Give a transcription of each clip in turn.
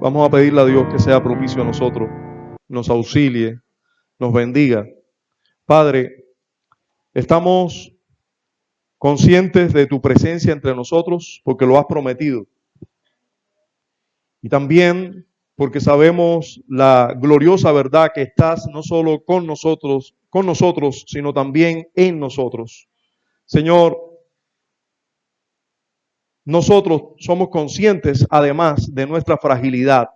Vamos a pedirle a Dios que sea propicio a nosotros, nos auxilie, nos bendiga. Padre, estamos conscientes de tu presencia entre nosotros porque lo has prometido. Y también porque sabemos la gloriosa verdad que estás no solo con nosotros, sino también en nosotros. Señor, nosotros somos conscientes además de nuestra fragilidad,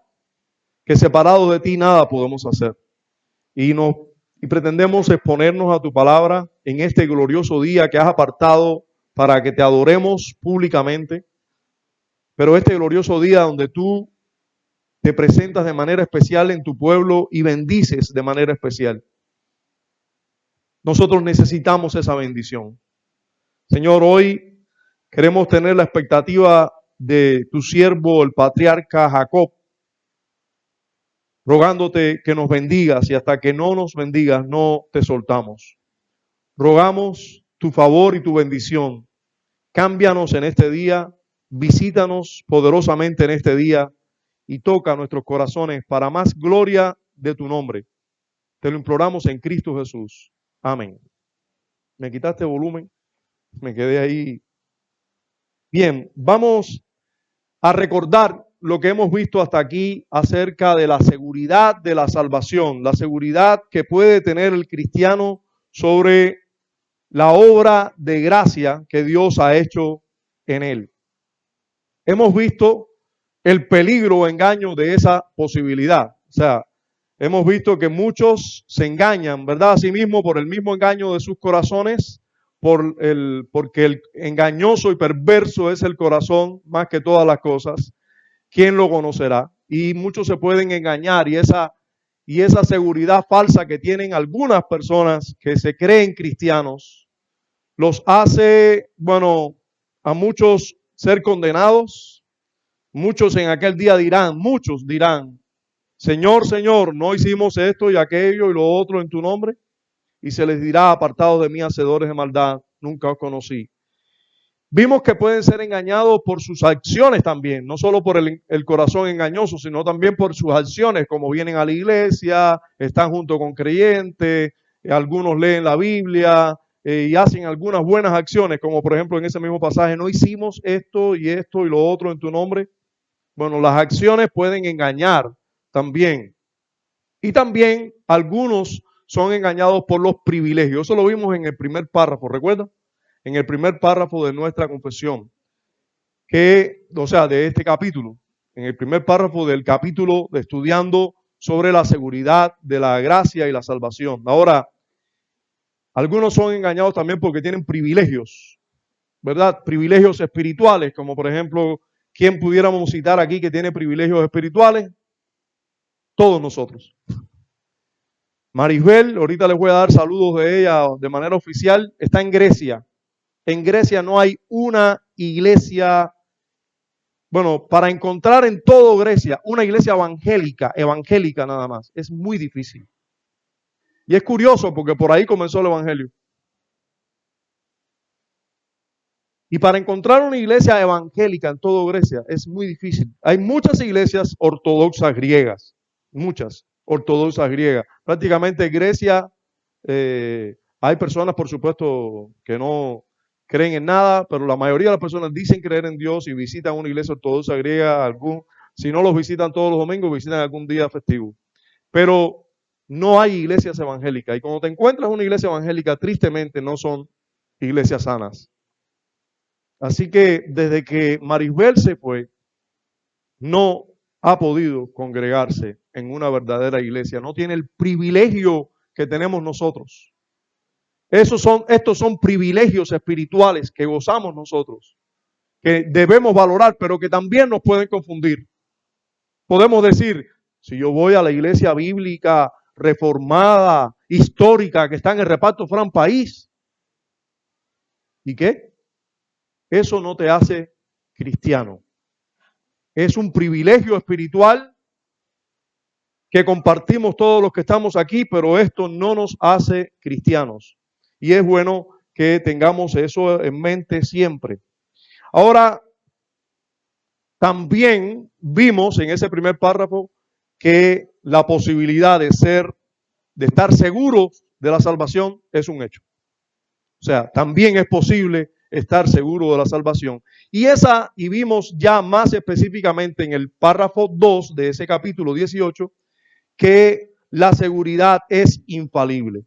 que separado de ti nada podemos hacer. Y pretendemos exponernos a tu palabra en este glorioso día que has apartado para que te adoremos públicamente. Pero este glorioso día donde tú te presentas de manera especial en tu pueblo y bendices de manera especial. Nosotros necesitamos esa bendición. Señor, hoy queremos tener la expectativa de tu siervo, el patriarca Jacob, rogándote que nos bendigas y hasta que no nos bendigas no te soltamos. Rogamos tu favor y tu bendición. Cámbianos en este día, visítanos poderosamente en este día y toca nuestros corazones para más gloria de tu nombre. Te lo imploramos en Cristo Jesús. Amén. ¿Me quitaste volumen? Me quedé ahí. Bien, vamos a recordar lo que hemos visto hasta aquí acerca de la seguridad de la salvación, la seguridad que puede tener el cristiano sobre la obra de gracia que Dios ha hecho en él. Hemos visto el peligro o engaño de esa posibilidad. O sea, hemos visto que muchos se engañan, ¿verdad? A sí mismos por el mismo engaño de sus corazones, porque el engañoso y perverso es el corazón más que todas las cosas. ¿Quién lo conocerá? Y muchos se pueden engañar y esa seguridad falsa que tienen algunas personas que se creen cristianos los hace, a muchos ser condenados. Muchos en aquel día muchos dirán, Señor, Señor, no hicimos esto y aquello y lo otro en tu nombre. Y se les dirá, apartados de mí, hacedores de maldad, nunca os conocí. Vimos que pueden ser engañados por sus acciones también, no solo por el corazón engañoso, sino también por sus acciones, como vienen a la iglesia, están junto con creyentes, algunos leen la Biblia y hacen algunas buenas acciones, como por ejemplo en ese mismo pasaje, no hicimos esto y lo otro en tu nombre. Bueno, las acciones pueden engañar también. Y también algunos son engañados por los privilegios. Eso lo vimos en el primer párrafo, ¿recuerdan? En el primer párrafo de nuestra confesión, de este capítulo, en el primer párrafo del capítulo de estudiando sobre la seguridad de la gracia y la salvación. Ahora, algunos son engañados también porque tienen privilegios, ¿verdad? Privilegios espirituales, como por ejemplo, ¿quién pudiéramos citar aquí que tiene privilegios espirituales? Todos nosotros. Maribel, ahorita les voy a dar saludos de ella de manera oficial, está en Grecia. En Grecia no hay una iglesia, para encontrar en todo Grecia una iglesia evangélica nada más, es muy difícil. Y es curioso porque por ahí comenzó el evangelio. Y para encontrar una iglesia evangélica en todo Grecia es muy difícil. Hay muchas iglesias ortodoxas griegas, muchas ortodoxas griegas. Prácticamente Grecia, hay personas, por supuesto, que no creen en nada, pero la mayoría de las personas dicen creer en Dios y visitan una iglesia ortodoxa griega, si no los visitan todos los domingos, visitan algún día festivo. Pero no hay iglesias evangélicas. Y cuando te encuentras una iglesia evangélica, tristemente no son iglesias sanas. Así que desde que Maribel se fue, no ha podido congregarse en una verdadera iglesia. No tiene el privilegio que tenemos nosotros. Estos son privilegios espirituales que gozamos nosotros, que debemos valorar, pero que también nos pueden confundir. Podemos decir, si yo voy a la iglesia bíblica, reformada, histórica, que está en el reparto Fran País, ¿y qué? Eso no te hace cristiano. Es un privilegio espiritual que compartimos todos los que estamos aquí, pero esto no nos hace cristianos. Y es bueno que tengamos eso en mente siempre. Ahora, También vimos en ese primer párrafo que la posibilidad de estar seguros de la salvación es un hecho. O sea, también es posible estar seguro de la salvación. Y vimos ya más específicamente en el párrafo 2 de ese capítulo 18 que la seguridad es infalible.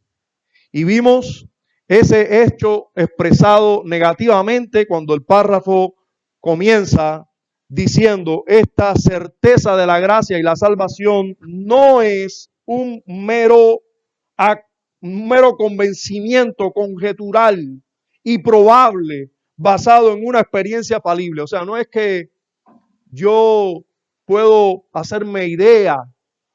Y vimos ese hecho expresado negativamente cuando el párrafo comienza diciendo: esta certeza de la gracia y la salvación no es un mero convencimiento conjetural y probable basado en una experiencia falible. O sea, no es que yo puedo hacerme idea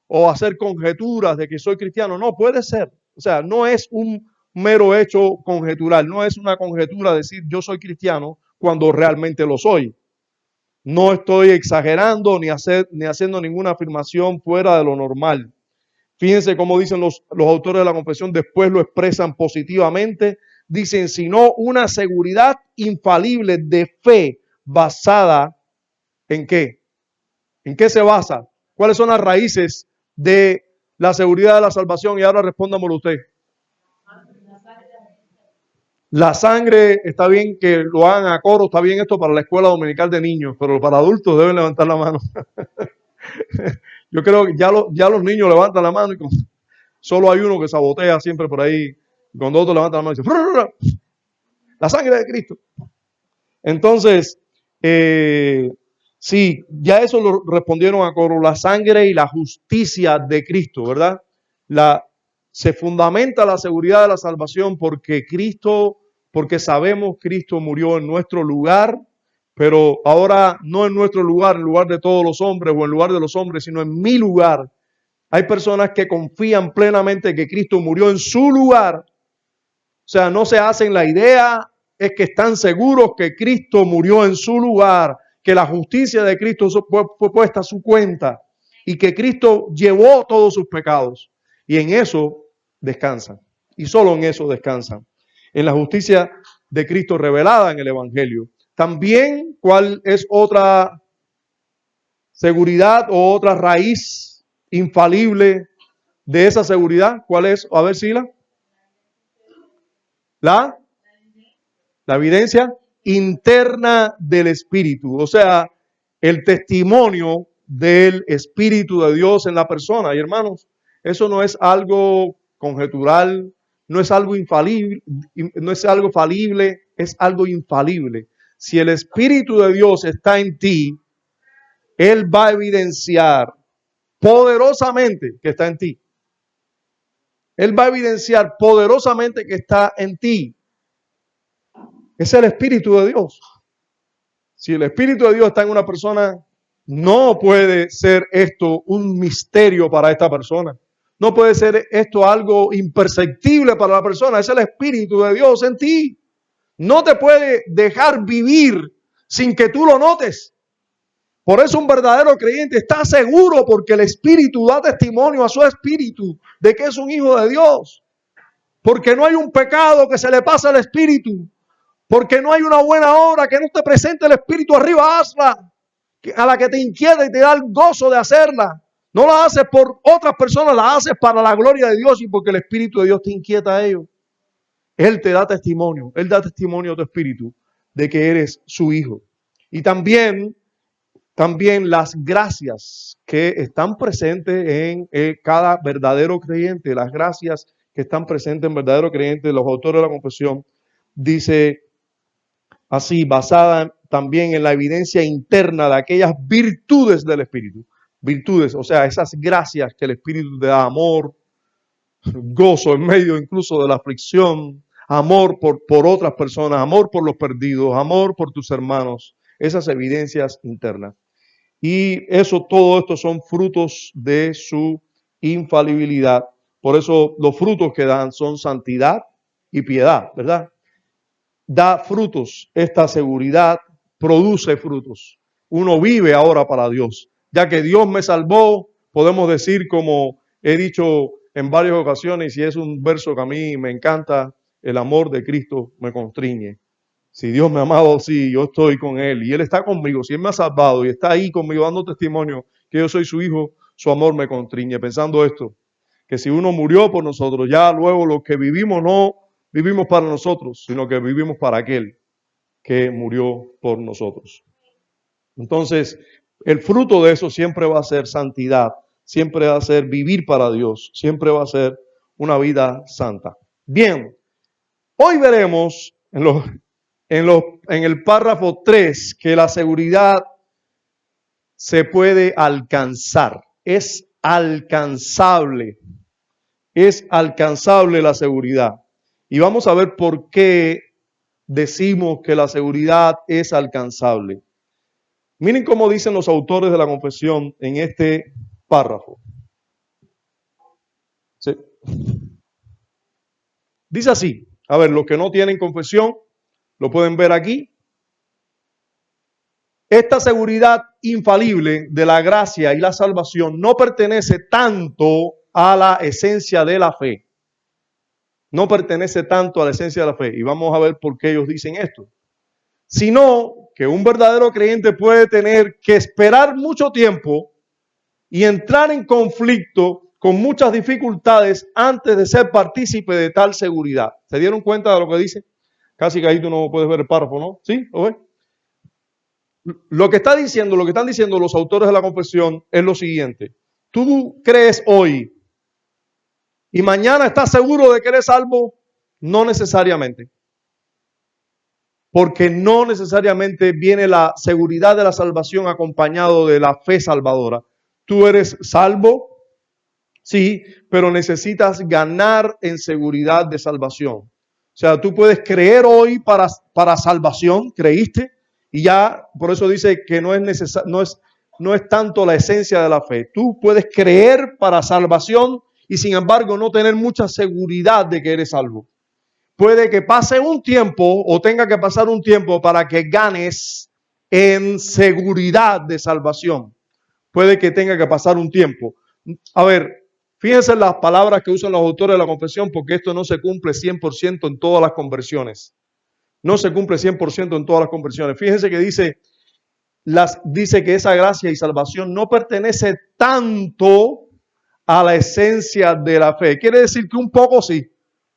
o hacer conjeturas de que soy cristiano. No, puede ser. O sea, no es un mero hecho conjetural, no es una conjetura decir yo soy cristiano cuando realmente lo soy. No estoy exagerando ni haciendo ninguna afirmación fuera de lo normal. Fíjense cómo dicen los autores de la confesión, después lo expresan positivamente. Dicen, sino una seguridad infalible de fe basada ¿en qué? ¿En qué se basa? ¿Cuáles son las raíces de la seguridad de la salvación? Y ahora respóndamelo usted. La sangre, está bien que lo hagan a coro, está bien esto para la escuela dominical de niños, pero para adultos deben levantar la mano. Yo creo que ya los niños levantan la mano y solo hay uno que sabotea siempre por ahí. Cuando otro levanta la mano y dice, la sangre de Cristo. Entonces, sí, ya eso lo respondieron a coro, la sangre y la justicia de Cristo, ¿verdad? Se fundamenta la seguridad de la salvación porque sabemos Cristo murió en nuestro lugar, pero ahora no en nuestro lugar, en lugar de todos los hombres o en lugar de los hombres, sino en mi lugar. Hay personas que confían plenamente que Cristo murió en su lugar. O sea, no se hacen la idea, es que están seguros que Cristo murió en su lugar, que la justicia de Cristo fue puesta a su cuenta y que Cristo llevó todos sus pecados. Y en eso descansan. Y solo en eso descansan. En la justicia de Cristo revelada en el Evangelio. También, ¿cuál es otra seguridad o otra raíz infalible de esa seguridad? ¿Cuál es? A ver, Sila. La evidencia interna del Espíritu, o sea, el testimonio del Espíritu de Dios en la persona. Y hermanos, eso no es algo conjetural, no es algo infalible, no es algo falible, es algo infalible. Si el Espíritu de Dios está en ti, Él va a evidenciar poderosamente que está en ti. Él va a evidenciar poderosamente que está en ti. Es el Espíritu de Dios. Si el Espíritu de Dios está en una persona, no puede ser esto un misterio para esta persona. No puede ser esto algo imperceptible para la persona. Es el Espíritu de Dios en ti. No te puede dejar vivir sin que tú lo notes. Por eso un verdadero creyente está seguro porque el Espíritu da testimonio a su espíritu de que es un hijo de Dios. Porque no hay un pecado que se le pase al Espíritu. Porque no hay una buena obra que no te presente el Espíritu arriba, hazla. A la que te inquieta y te da el gozo de hacerla. No la haces por otras personas, la haces para la gloria de Dios y porque el Espíritu de Dios te inquieta a ellos. Él te da testimonio, Él da testimonio a tu espíritu de que eres su hijo. Y también las gracias que están presentes en cada verdadero creyente, las gracias que están presentes en verdadero creyente, los autores de la confesión, dice así, basada también en la evidencia interna de aquellas virtudes del Espíritu. Virtudes, o sea, esas gracias que el Espíritu te da, amor, gozo en medio incluso de la aflicción, amor por otras personas, amor por los perdidos, amor por tus hermanos, esas evidencias internas. Y todo esto son frutos de su infalibilidad. Por eso los frutos que dan son santidad y piedad, ¿verdad? Da frutos, esta seguridad produce frutos. Uno vive ahora para Dios. Ya que Dios me salvó, podemos decir, como he dicho en varias ocasiones, y es un verso que a mí me encanta, el amor de Cristo me constriñe. Si Dios me ha amado, sí, yo estoy con Él y Él está conmigo. Si Él me ha salvado y está ahí conmigo dando testimonio que yo soy su hijo, su amor me constriñe. Pensando esto, que si uno murió por nosotros, ya luego lo que vivimos no vivimos para nosotros, sino que vivimos para aquel que murió por nosotros. Entonces, el fruto de eso siempre va a ser santidad, siempre va a ser vivir para Dios, siempre va a ser una vida santa. Bien, hoy veremos en el párrafo 3 que la seguridad se puede alcanzar, es alcanzable la seguridad. Y vamos a ver por qué decimos que la seguridad es alcanzable. Miren cómo dicen los autores de la confesión en este párrafo. Sí. Dice así, a ver, los que no tienen confesión, lo pueden ver aquí. Esta seguridad infalible de la gracia y la salvación no pertenece tanto a la esencia de la fe. No pertenece tanto a la esencia de la fe. Y vamos a ver por qué ellos dicen esto. Sino que un verdadero creyente puede tener que esperar mucho tiempo y entrar en conflicto con muchas dificultades antes de ser partícipe de tal seguridad. ¿Se dieron cuenta de lo que dice? Casi que ahí tú no puedes ver el párrafo, ¿no? ¿Sí? ¿Lo ves? Lo que están diciendo los autores de la confesión es lo siguiente. Tú crees hoy y mañana estás seguro de que eres salvo, no necesariamente. Porque no necesariamente viene la seguridad de la salvación acompañado de la fe salvadora. Tú eres salvo, sí, pero necesitas ganar en seguridad de salvación. O sea, tú puedes creer hoy para salvación, creíste, y ya por eso dice que no es tanto la esencia de la fe. Tú puedes creer para salvación y sin embargo no tener mucha seguridad de que eres salvo. Puede que pase un tiempo o tenga que pasar un tiempo para que ganes en seguridad de salvación. Puede que tenga que pasar un tiempo. A ver, fíjense las palabras que usan los autores de la confesión, porque esto no se cumple 100% en todas las conversiones. No se cumple 100% en todas las conversiones. Fíjense que dice que esa gracia y salvación no pertenece tanto a la esencia de la fe. Quiere decir que un poco sí.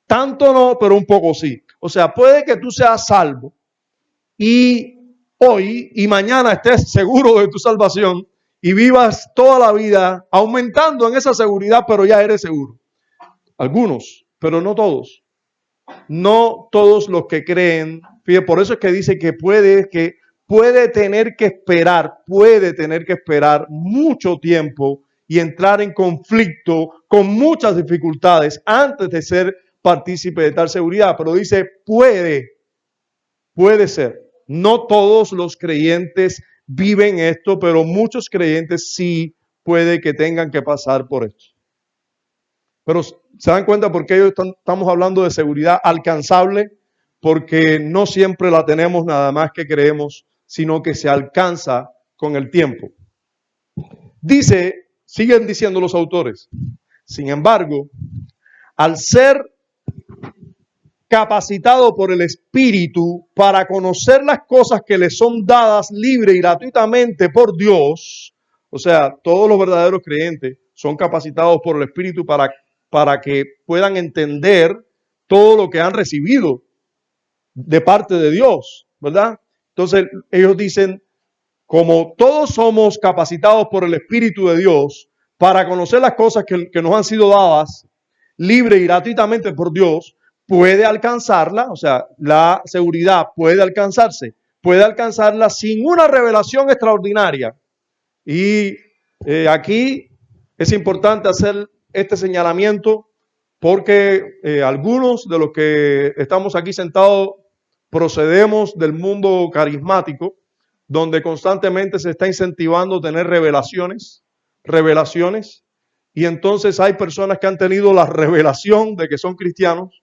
Tanto no, pero un poco sí. O sea, puede que tú seas salvo y hoy y mañana estés seguro de tu salvación y vivas toda la vida aumentando en esa seguridad, pero ya eres seguro. Algunos, pero no todos. No todos los que creen. Fíjate, por eso es que dice que puede tener que esperar mucho tiempo y entrar en conflicto con muchas dificultades antes de ser partícipe de tal seguridad, pero dice puede ser. No todos los creyentes viven esto, pero muchos creyentes sí puede que tengan que pasar por esto. Pero se dan cuenta por qué estamos hablando de seguridad alcanzable, porque no siempre la tenemos nada más que creemos, sino que se alcanza con el tiempo. Siguen diciendo los autores, sin embargo, al ser capacitado por el Espíritu para conocer las cosas que le son dadas libre y gratuitamente por Dios, o sea, todos los verdaderos creyentes son capacitados por el Espíritu para que puedan entender todo lo que han recibido de parte de Dios, ¿verdad? Entonces ellos dicen, como todos somos capacitados por el Espíritu de Dios para conocer las cosas que nos han sido dadas libre y gratuitamente por Dios, puede alcanzarla, o sea, la seguridad puede alcanzarla sin una revelación extraordinaria. Y aquí es importante hacer este señalamiento porque algunos de los que estamos aquí sentados procedemos del mundo carismático, donde constantemente se está incentivando tener revelaciones, y entonces hay personas que han tenido la revelación de que son cristianos.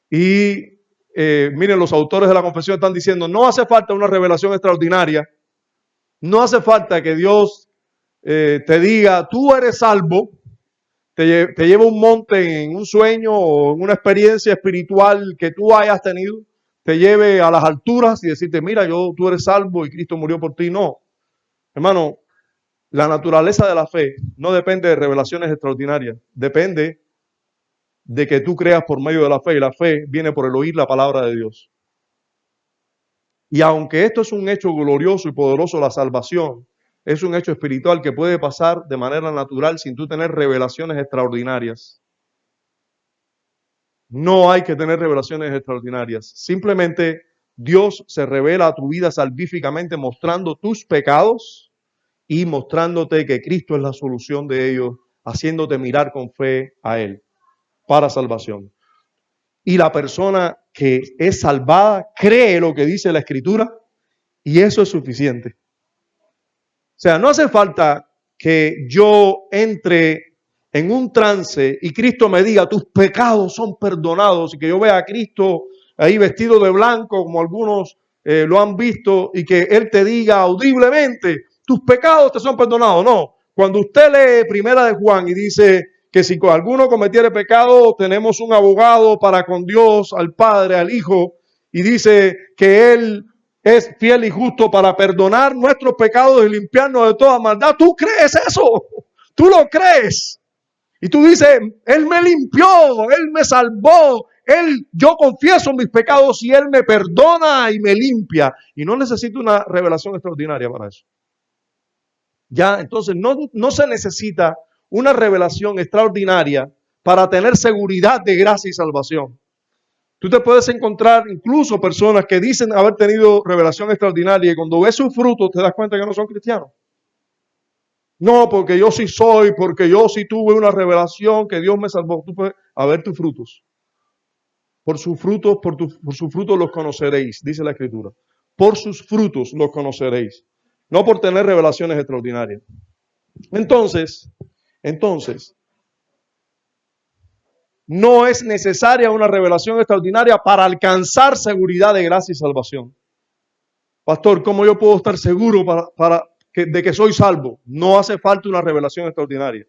Y miren, los autores de la confesión están diciendo, no hace falta una revelación extraordinaria, no hace falta que Dios te diga, tú eres salvo, te lleva un monte en un sueño o en una experiencia espiritual que tú hayas tenido, te lleve a las alturas y decirte, mira, tú eres salvo y Cristo murió por ti. No, hermano, la naturaleza de la fe no depende de revelaciones extraordinarias, depende de que tú creas por medio de la fe, y la fe viene por el oír la palabra de Dios. Y aunque esto es un hecho glorioso y poderoso, la salvación es un hecho espiritual que puede pasar de manera natural sin tú tener revelaciones extraordinarias. No hay que tener revelaciones extraordinarias. Simplemente Dios se revela a tu vida salvíficamente mostrando tus pecados y mostrándote que Cristo es la solución de ellos, haciéndote mirar con fe a Él para salvación. Y la persona que es salvada cree lo que dice la Escritura y eso es suficiente. O sea, no hace falta que yo entre en un trance y Cristo me diga tus pecados son perdonados y que yo vea a Cristo ahí vestido de blanco como algunos lo han visto y que Él te diga audiblemente tus pecados te son perdonados. No, cuando usted lee Primera de Juan y dice que si alguno cometiere pecado tenemos un abogado para con Dios, al Padre, al Hijo, y dice que Él es fiel y justo para perdonar nuestros pecados y limpiarnos de toda maldad. ¿Tú crees eso? ¿Tú lo crees? Y tú dices, Él me limpió, Él me salvó, yo confieso mis pecados y Él me perdona y me limpia. Y no necesito una revelación extraordinaria para eso. Ya, entonces no se necesita una revelación extraordinaria para tener seguridad de gracia y salvación. Tú te puedes encontrar incluso personas que dicen haber tenido revelación extraordinaria y cuando ves sus frutos te das cuenta que no son cristianos. No, porque yo sí soy, porque yo sí tuve una revelación que Dios me salvó. Tú puedes ver tus frutos. Por sus frutos, por sus frutos los conoceréis, dice la Escritura. Por sus frutos los conoceréis. No por tener revelaciones extraordinarias. Entonces, no es necesaria una revelación extraordinaria para alcanzar seguridad de gracia y salvación. Pastor, ¿cómo yo puedo estar seguro de que soy salvo? No hace falta una revelación extraordinaria.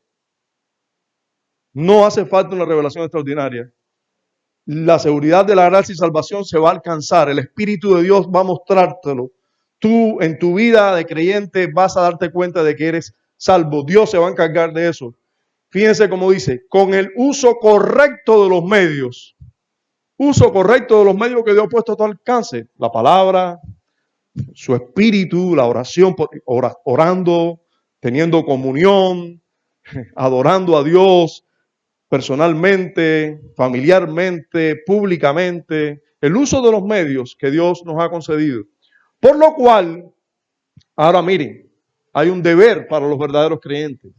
No hace falta una revelación extraordinaria. La seguridad de la gracia y salvación se va a alcanzar. El Espíritu de Dios va a mostrártelo. Tú en tu vida de creyente vas a darte cuenta de que eres salvo. Dios se va a encargar de eso. Fíjense cómo dice, con el uso correcto de los medios. Uso correcto de los medios que Dios ha puesto a tu alcance. La palabra, su espíritu, la oración, orando, teniendo comunión, adorando a Dios personalmente, familiarmente, públicamente. El uso de los medios que Dios nos ha concedido. Por lo cual, ahora miren, hay un deber para los verdaderos creyentes.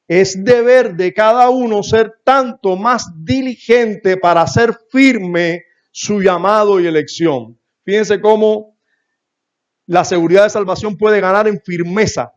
Es deber de cada uno ser tanto más diligente para hacer firme su llamado y elección. Fíjense cómo la seguridad de salvación puede ganar en firmeza.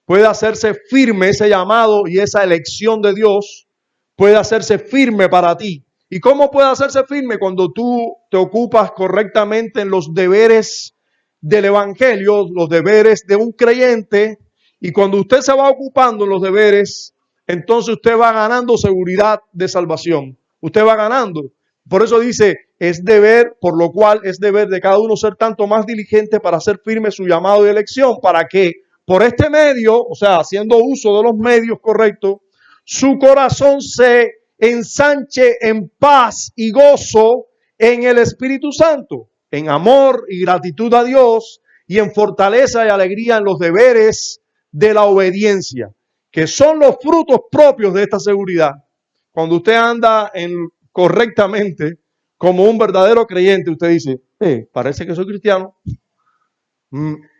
Puede hacerse firme ese llamado y esa elección de Dios. Puede hacerse firme para ti. ¿Y cómo puede hacerse firme? Cuando tú te ocupas correctamente en los deberes del evangelio, los deberes de un creyente. Y cuando usted se va ocupando en los deberes, entonces usted va ganando seguridad de salvación. Usted va ganando. Por eso dice, es deber, por lo cual es deber de cada uno ser tanto más diligente para hacer firme su llamado y elección, para que por este medio, o sea, haciendo uso de los medios correctos, su corazón se ensanche en paz y gozo en el Espíritu Santo, en amor y gratitud a Dios y en fortaleza y alegría en los deberes de la obediencia, que son los frutos propios de esta seguridad. Cuando usted anda correctamente como un verdadero creyente, usted dice, parece que soy cristiano.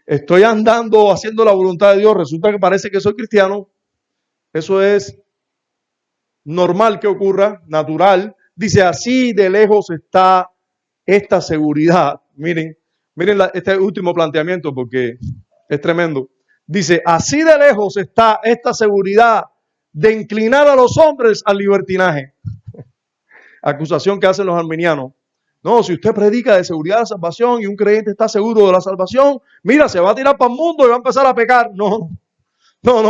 Estoy andando haciendo la voluntad de Dios, resulta que parece que soy cristiano. Eso es normal que ocurra, natural. Dice, así de lejos está esta seguridad. Miren este último planteamiento porque es tremendo. Dice, así de lejos está esta seguridad de inclinar a los hombres al libertinaje. Acusación que hacen los arminianos. No, si usted predica de seguridad de salvación y un creyente está seguro de la salvación, mira, se va a tirar para el mundo y va a empezar a pecar. No,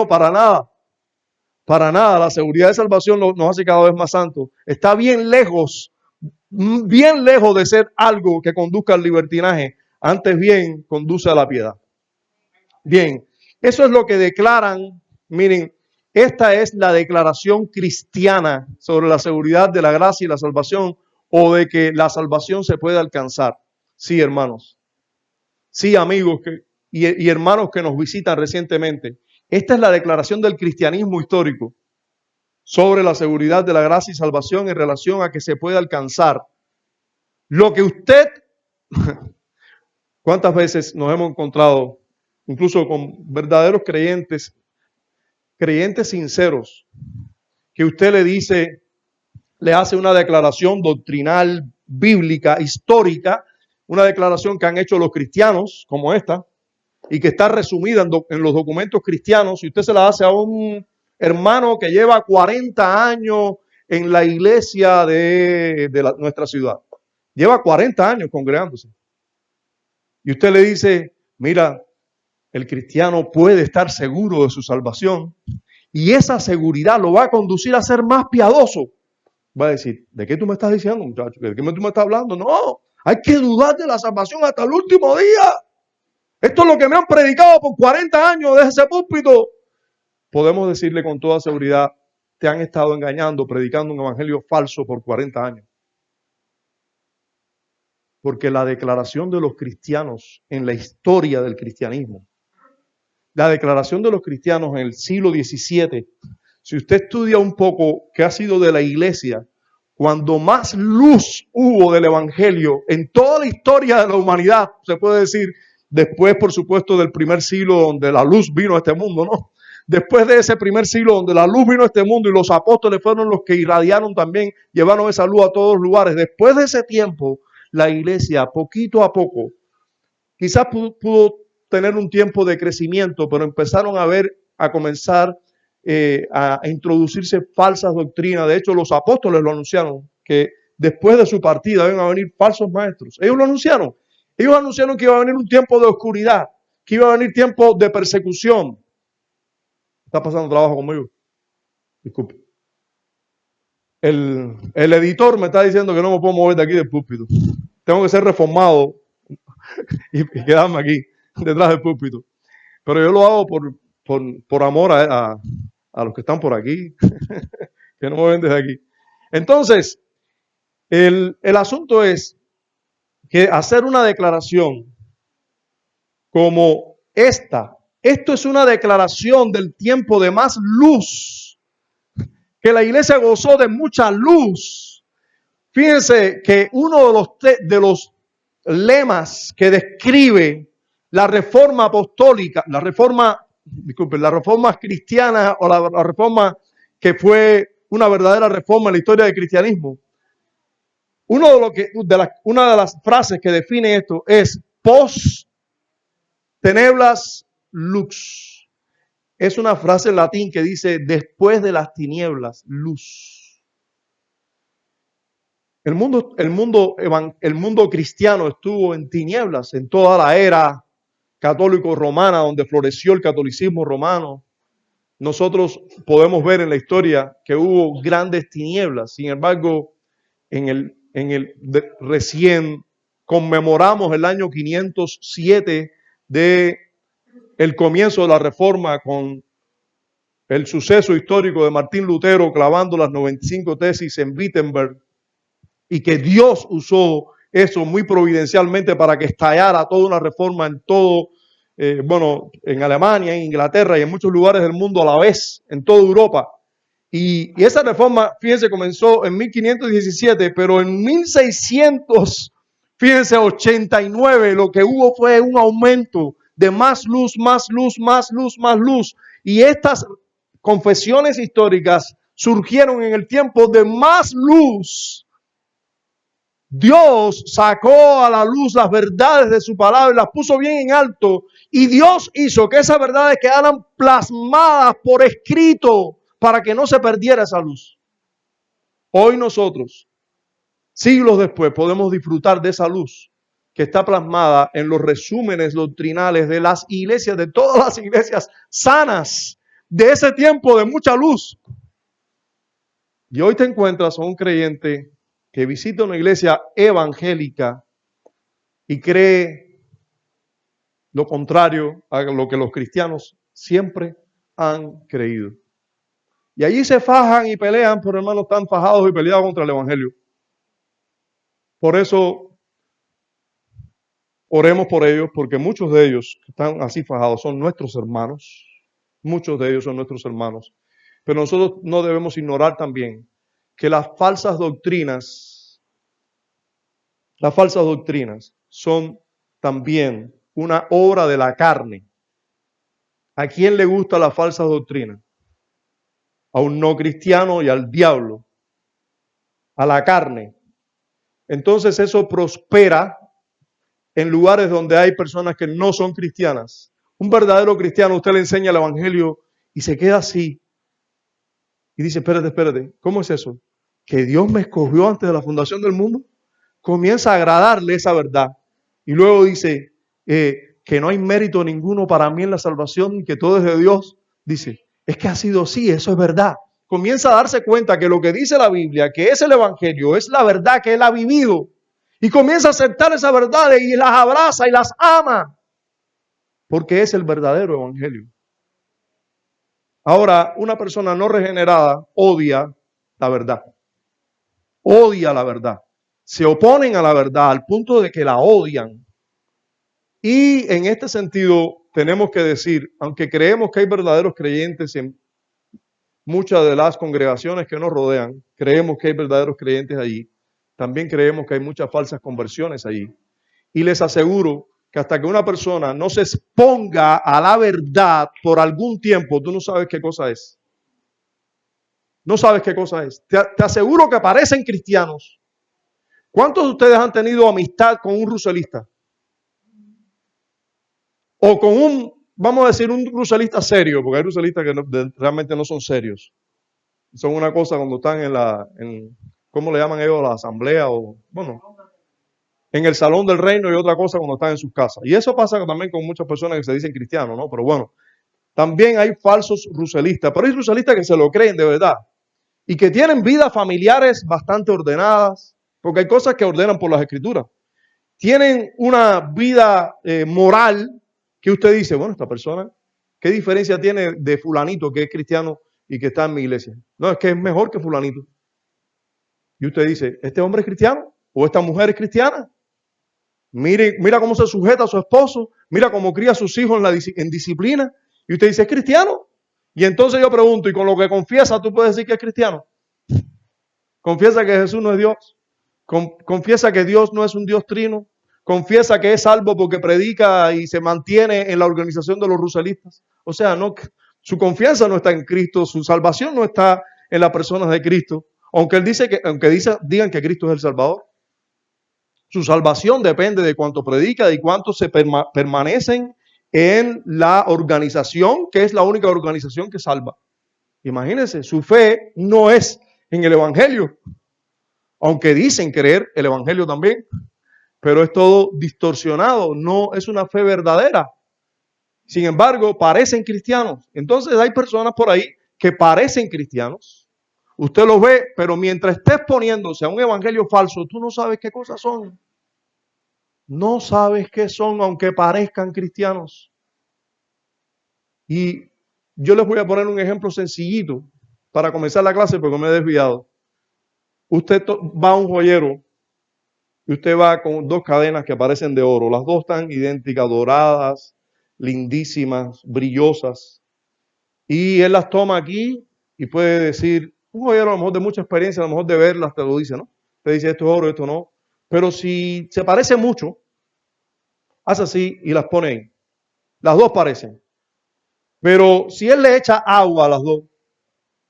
para nada. Para nada, la seguridad de salvación nos hace cada vez más santos. Está bien lejos bien lejos de ser algo que conduzca al libertinaje, antes bien conduce a la piedad. Bien, eso es lo que declaran. Miren, esta es la declaración cristiana sobre la seguridad de la gracia y la salvación, o de que la salvación se puede alcanzar. Sí, hermanos. Sí, amigos y hermanos que nos visitan recientemente. Esta es la declaración del cristianismo histórico sobre la seguridad de la gracia y salvación en relación a que se puede alcanzar. Lo que usted, ¿cuántas veces nos hemos encontrado, incluso con verdaderos creyentes sinceros, que usted le dice, le hace una declaración doctrinal, bíblica, histórica, una declaración que han hecho los cristianos, como esta, y que está resumida en los documentos cristianos, y usted se la hace a un hermano que lleva 40 años en la iglesia de nuestra ciudad. Lleva 40 años congregándose. Y usted le dice, mira, el cristiano puede estar seguro de su salvación y esa seguridad lo va a conducir a ser más piadoso. Va a decir, ¿de qué tú me estás diciendo, muchacho? ¿De qué tú me estás hablando? No, hay que dudar de la salvación hasta el último día. Esto es lo que me han predicado por 40 años desde ese púlpito. Podemos decirle con toda seguridad, te han estado engañando, predicando un evangelio falso por 40 años. Porque la declaración de los cristianos en la historia del cristianismo, la declaración de los cristianos en el siglo XVII, si usted estudia un poco qué ha sido de la iglesia, cuando más luz hubo del evangelio en toda la historia de la humanidad, se puede decir, después por supuesto del primer siglo donde la luz vino a este mundo, ¿no? Después de ese primer siglo donde la luz vino a este mundo y los apóstoles fueron los que irradiaron también, llevaron esa luz a todos los lugares, después de ese tiempo, la iglesia poquito a poco, quizás pudo tener un tiempo de crecimiento, pero empezaron a comenzar a introducirse falsas doctrinas. De hecho, los apóstoles lo anunciaron, que después de su partida iban a venir falsos maestros. Ellos lo anunciaron. Ellos anunciaron que iba a venir un tiempo de oscuridad, que iba a venir tiempo de persecución. ¿Está pasando trabajo conmigo? Disculpe. El editor me está diciendo que no me puedo mover de aquí del púlpito. Tengo que ser reformado y quedarme aquí, detrás del púlpito. Pero yo lo hago por amor a los que están por aquí, que no me ven desde aquí. Entonces, el asunto es que hacer una declaración como esta, esto es una declaración del tiempo de más luz, que la iglesia gozó de mucha luz. Fíjense que uno de los lemas que describe la reforma apostólica, la reforma cristiana o la reforma que fue una verdadera reforma en la historia del cristianismo. Una de las frases que define esto es post tenebras lux. Es una frase en latín que dice después de las tinieblas, luz. El mundo cristiano estuvo en tinieblas en toda la era católico-romana, donde floreció el catolicismo romano. Nosotros podemos ver en la historia que hubo grandes tinieblas. Sin embargo, recién conmemoramos el año 507 de el comienzo de la Reforma, con el suceso histórico de Martín Lutero clavando las 95 tesis en Wittenberg, y que Dios usó eso muy providencialmente para que estallara toda una reforma en todo, en Alemania, en Inglaterra y en muchos lugares del mundo a la vez, en toda Europa. Y esa reforma, fíjense, comenzó en 1517, pero en 1689 lo que hubo fue un aumento de más luz, más luz, más luz, más luz. Y estas confesiones históricas surgieron en el tiempo de más luz. Dios sacó a la luz las verdades de su palabra y las puso bien en alto. Y Dios hizo que esas verdades quedaran plasmadas por escrito para que no se perdiera esa luz. Hoy nosotros, siglos después, podemos disfrutar de esa luz que está plasmada en los resúmenes doctrinales de las iglesias, de todas las iglesias sanas de ese tiempo de mucha luz. Y hoy te encuentras a un creyente que visita una iglesia evangélica y cree lo contrario a lo que los cristianos siempre han creído. Y allí se fajan y pelean, pero hermanos, están fajados y peleados contra el evangelio. Por eso, oremos por ellos, porque muchos de ellos que están así fajados son nuestros hermanos. Muchos de ellos son nuestros hermanos. Pero nosotros no debemos ignorar también que las falsas doctrinas son también una obra de la carne. ¿A quién le gusta la falsa doctrina? A un no cristiano y al diablo, a la carne. Entonces eso prospera en lugares donde hay personas que no son cristianas. Un verdadero cristiano, usted le enseña el evangelio y se queda así. Y dice, espérate, ¿cómo es eso? ¿Que Dios me escogió antes de la fundación del mundo? Comienza a agradarle esa verdad. Y luego dice que no hay mérito ninguno para mí en la salvación, que todo es de Dios. Dice, es que ha sido así, eso es verdad. Comienza a darse cuenta que lo que dice la Biblia, que es el evangelio, es la verdad que él ha vivido. Y comienza a aceptar esas verdades y las abraza y las ama. Porque es el verdadero evangelio. Ahora, una persona no regenerada odia la verdad. Odia la verdad. Se oponen a la verdad al punto de que la odian. Y en este sentido tenemos que decir, aunque creemos que hay verdaderos creyentes en muchas de las congregaciones que nos rodean, creemos que hay verdaderos creyentes allí, también creemos que hay muchas falsas conversiones allí. Y les aseguro que hasta que una persona no se exponga a la verdad por algún tiempo, tú no sabes qué cosa es. No sabes qué cosa es. Te aseguro que parecen cristianos. ¿Cuántos de ustedes han tenido amistad con un ruselista? O con un, vamos a decir, un ruselista serio, porque hay ruselistas que realmente no son serios. Son una cosa cuando están ¿cómo le llaman ellos? La asamblea o, bueno, en el salón del reino, y otra cosa cuando están en sus casas. Y eso pasa también con muchas personas que se dicen cristianos, ¿no? Pero bueno, también hay falsos ruselistas, pero hay ruselistas que se lo creen de verdad y que tienen vidas familiares bastante ordenadas, porque hay cosas que ordenan por las escrituras. Tienen una vida moral que usted dice, bueno, esta persona, ¿qué diferencia tiene de fulanito que es cristiano y que está en mi iglesia? No, es que es mejor que fulanito. Y usted dice, ¿este hombre es cristiano? ¿O esta mujer es cristiana? Mira cómo se sujeta a su esposo, mira cómo cría a sus hijos en disciplina. Y usted dice, ¿es cristiano? Y entonces yo pregunto, ¿y con lo que confiesa tú puedes decir que es cristiano? Confiesa que Jesús no es Dios. Confiesa que Dios no es un Dios trino. Confiesa que es salvo porque predica y se mantiene en la organización de los ruselistas. O sea, no, su confianza no está en Cristo, su salvación no está en las personas de Cristo. Aunque digan que Cristo es el Salvador. Su salvación depende de cuánto predica, de cuánto se permanecen en la organización, que es la única organización que salva. Imagínense, su fe no es en el evangelio, aunque dicen creer el evangelio también, pero es todo distorsionado, no es una fe verdadera. Sin embargo, parecen cristianos. Entonces hay personas por ahí que parecen cristianos. Usted los ve, pero mientras esté exponiéndose a un evangelio falso, tú no sabes qué cosas son. No sabes qué son, aunque parezcan cristianos. Y yo les voy a poner un ejemplo sencillito para comenzar la clase porque me he desviado. Usted va a un joyero y usted va con dos cadenas que parecen de oro. Las dos están idénticas, doradas, lindísimas, brillosas. Y él las toma aquí y puede decir, un joyero a lo mejor de mucha experiencia, a lo mejor de verlas te lo dice, ¿no? Te dice esto es oro, esto no. Pero si se parece mucho, hace así y las pone ahí. Las dos parecen. Pero si él le echa agua a las dos,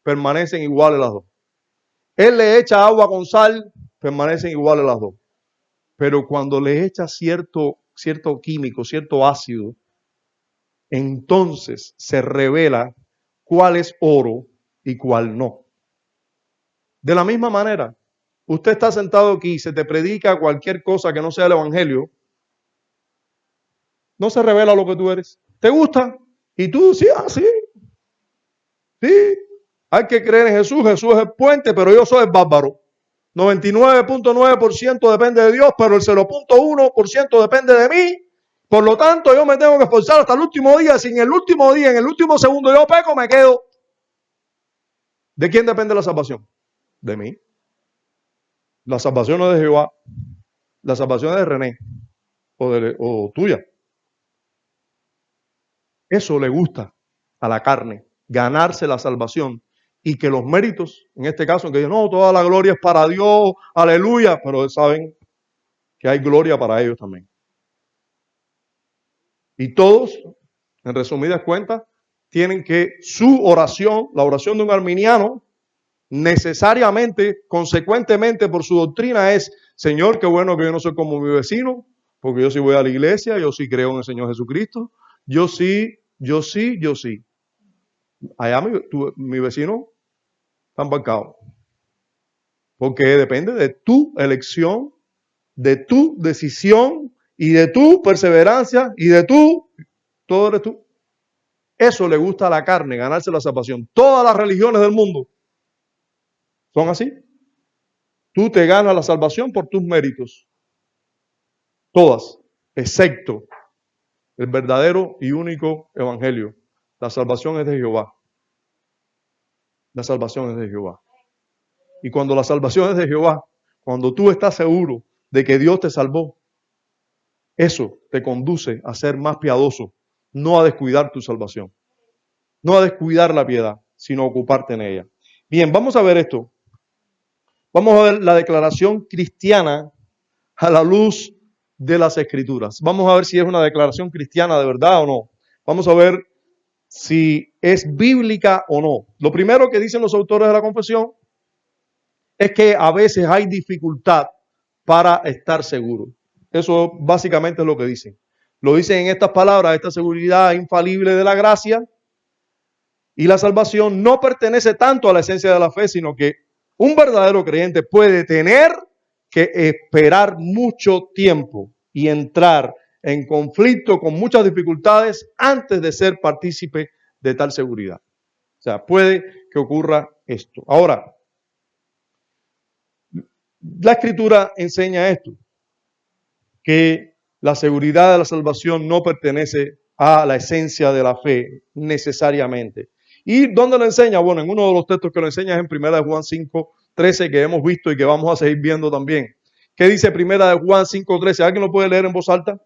permanecen iguales las dos. Él le echa agua con sal, permanecen iguales las dos. Pero cuando le echa cierto químico, cierto ácido, entonces se revela cuál es oro y cuál no. De la misma manera, usted está sentado aquí y se te predica cualquier cosa que no sea el evangelio, no se revela lo que tú eres. ¿Te gusta? Y tú sí, sí. Hay que creer en Jesús, Jesús es el puente, pero yo soy el bárbaro. 99.9% depende de Dios, pero el 0.1% depende de mí. Por lo tanto, yo me tengo que esforzar hasta el último día. Si en el último día, en el último segundo yo peco, me quedo. ¿De quién depende la salvación? De mí. La salvación no es de Jehová. La salvación es de René o tuya. Eso le gusta a la carne, ganarse la salvación y que los méritos, en este caso, que no, toda la gloria es para Dios, aleluya, pero saben que hay gloria para ellos también. Y todos, en resumidas cuentas, tienen que su oración, la oración de un arminiano, necesariamente, consecuentemente por su doctrina es: Señor, qué bueno que yo no soy como mi vecino, porque yo sí voy a la iglesia, yo sí creo en el Señor Jesucristo, yo sí. Allá mi vecino está embarcado. Porque depende de tu elección, de tu decisión y de tu perseverancia y de todo eres tú. Eso le gusta a la carne, ganarse la salvación. Todas las religiones del mundo son así. Tú te ganas la salvación por tus méritos. Todas, excepto el verdadero y único evangelio. La salvación es de Jehová. La salvación es de Jehová. Y cuando la salvación es de Jehová, cuando tú estás seguro de que Dios te salvó, eso te conduce a ser más piadoso, no a descuidar tu salvación, no a descuidar la piedad, sino a ocuparte en ella. Bien, vamos a ver esto. Vamos a ver la declaración cristiana a la luz de las Escrituras. Vamos a ver si es una declaración cristiana de verdad o no. Vamos a ver si es bíblica o no. Lo primero que dicen los autores de la confesión es que a veces hay dificultad para estar seguro. Eso básicamente es lo que dicen. Lo dicen en estas palabras: esta seguridad infalible de la gracia y la salvación no pertenece tanto a la esencia de la fe, sino que un verdadero creyente puede tener que esperar mucho tiempo y entrar en conflicto con muchas dificultades antes de ser partícipe de tal seguridad. O sea, puede que ocurra esto. Ahora, la Escritura enseña esto, que la seguridad de la salvación no pertenece a la esencia de la fe necesariamente. ¿Y dónde lo enseña? Bueno, en uno de los textos que lo enseña es en 1 Juan 5:13, que hemos visto y que vamos a seguir viendo también. ¿Qué dice 1 Juan 5:13? ¿Alguien lo puede leer en voz alta?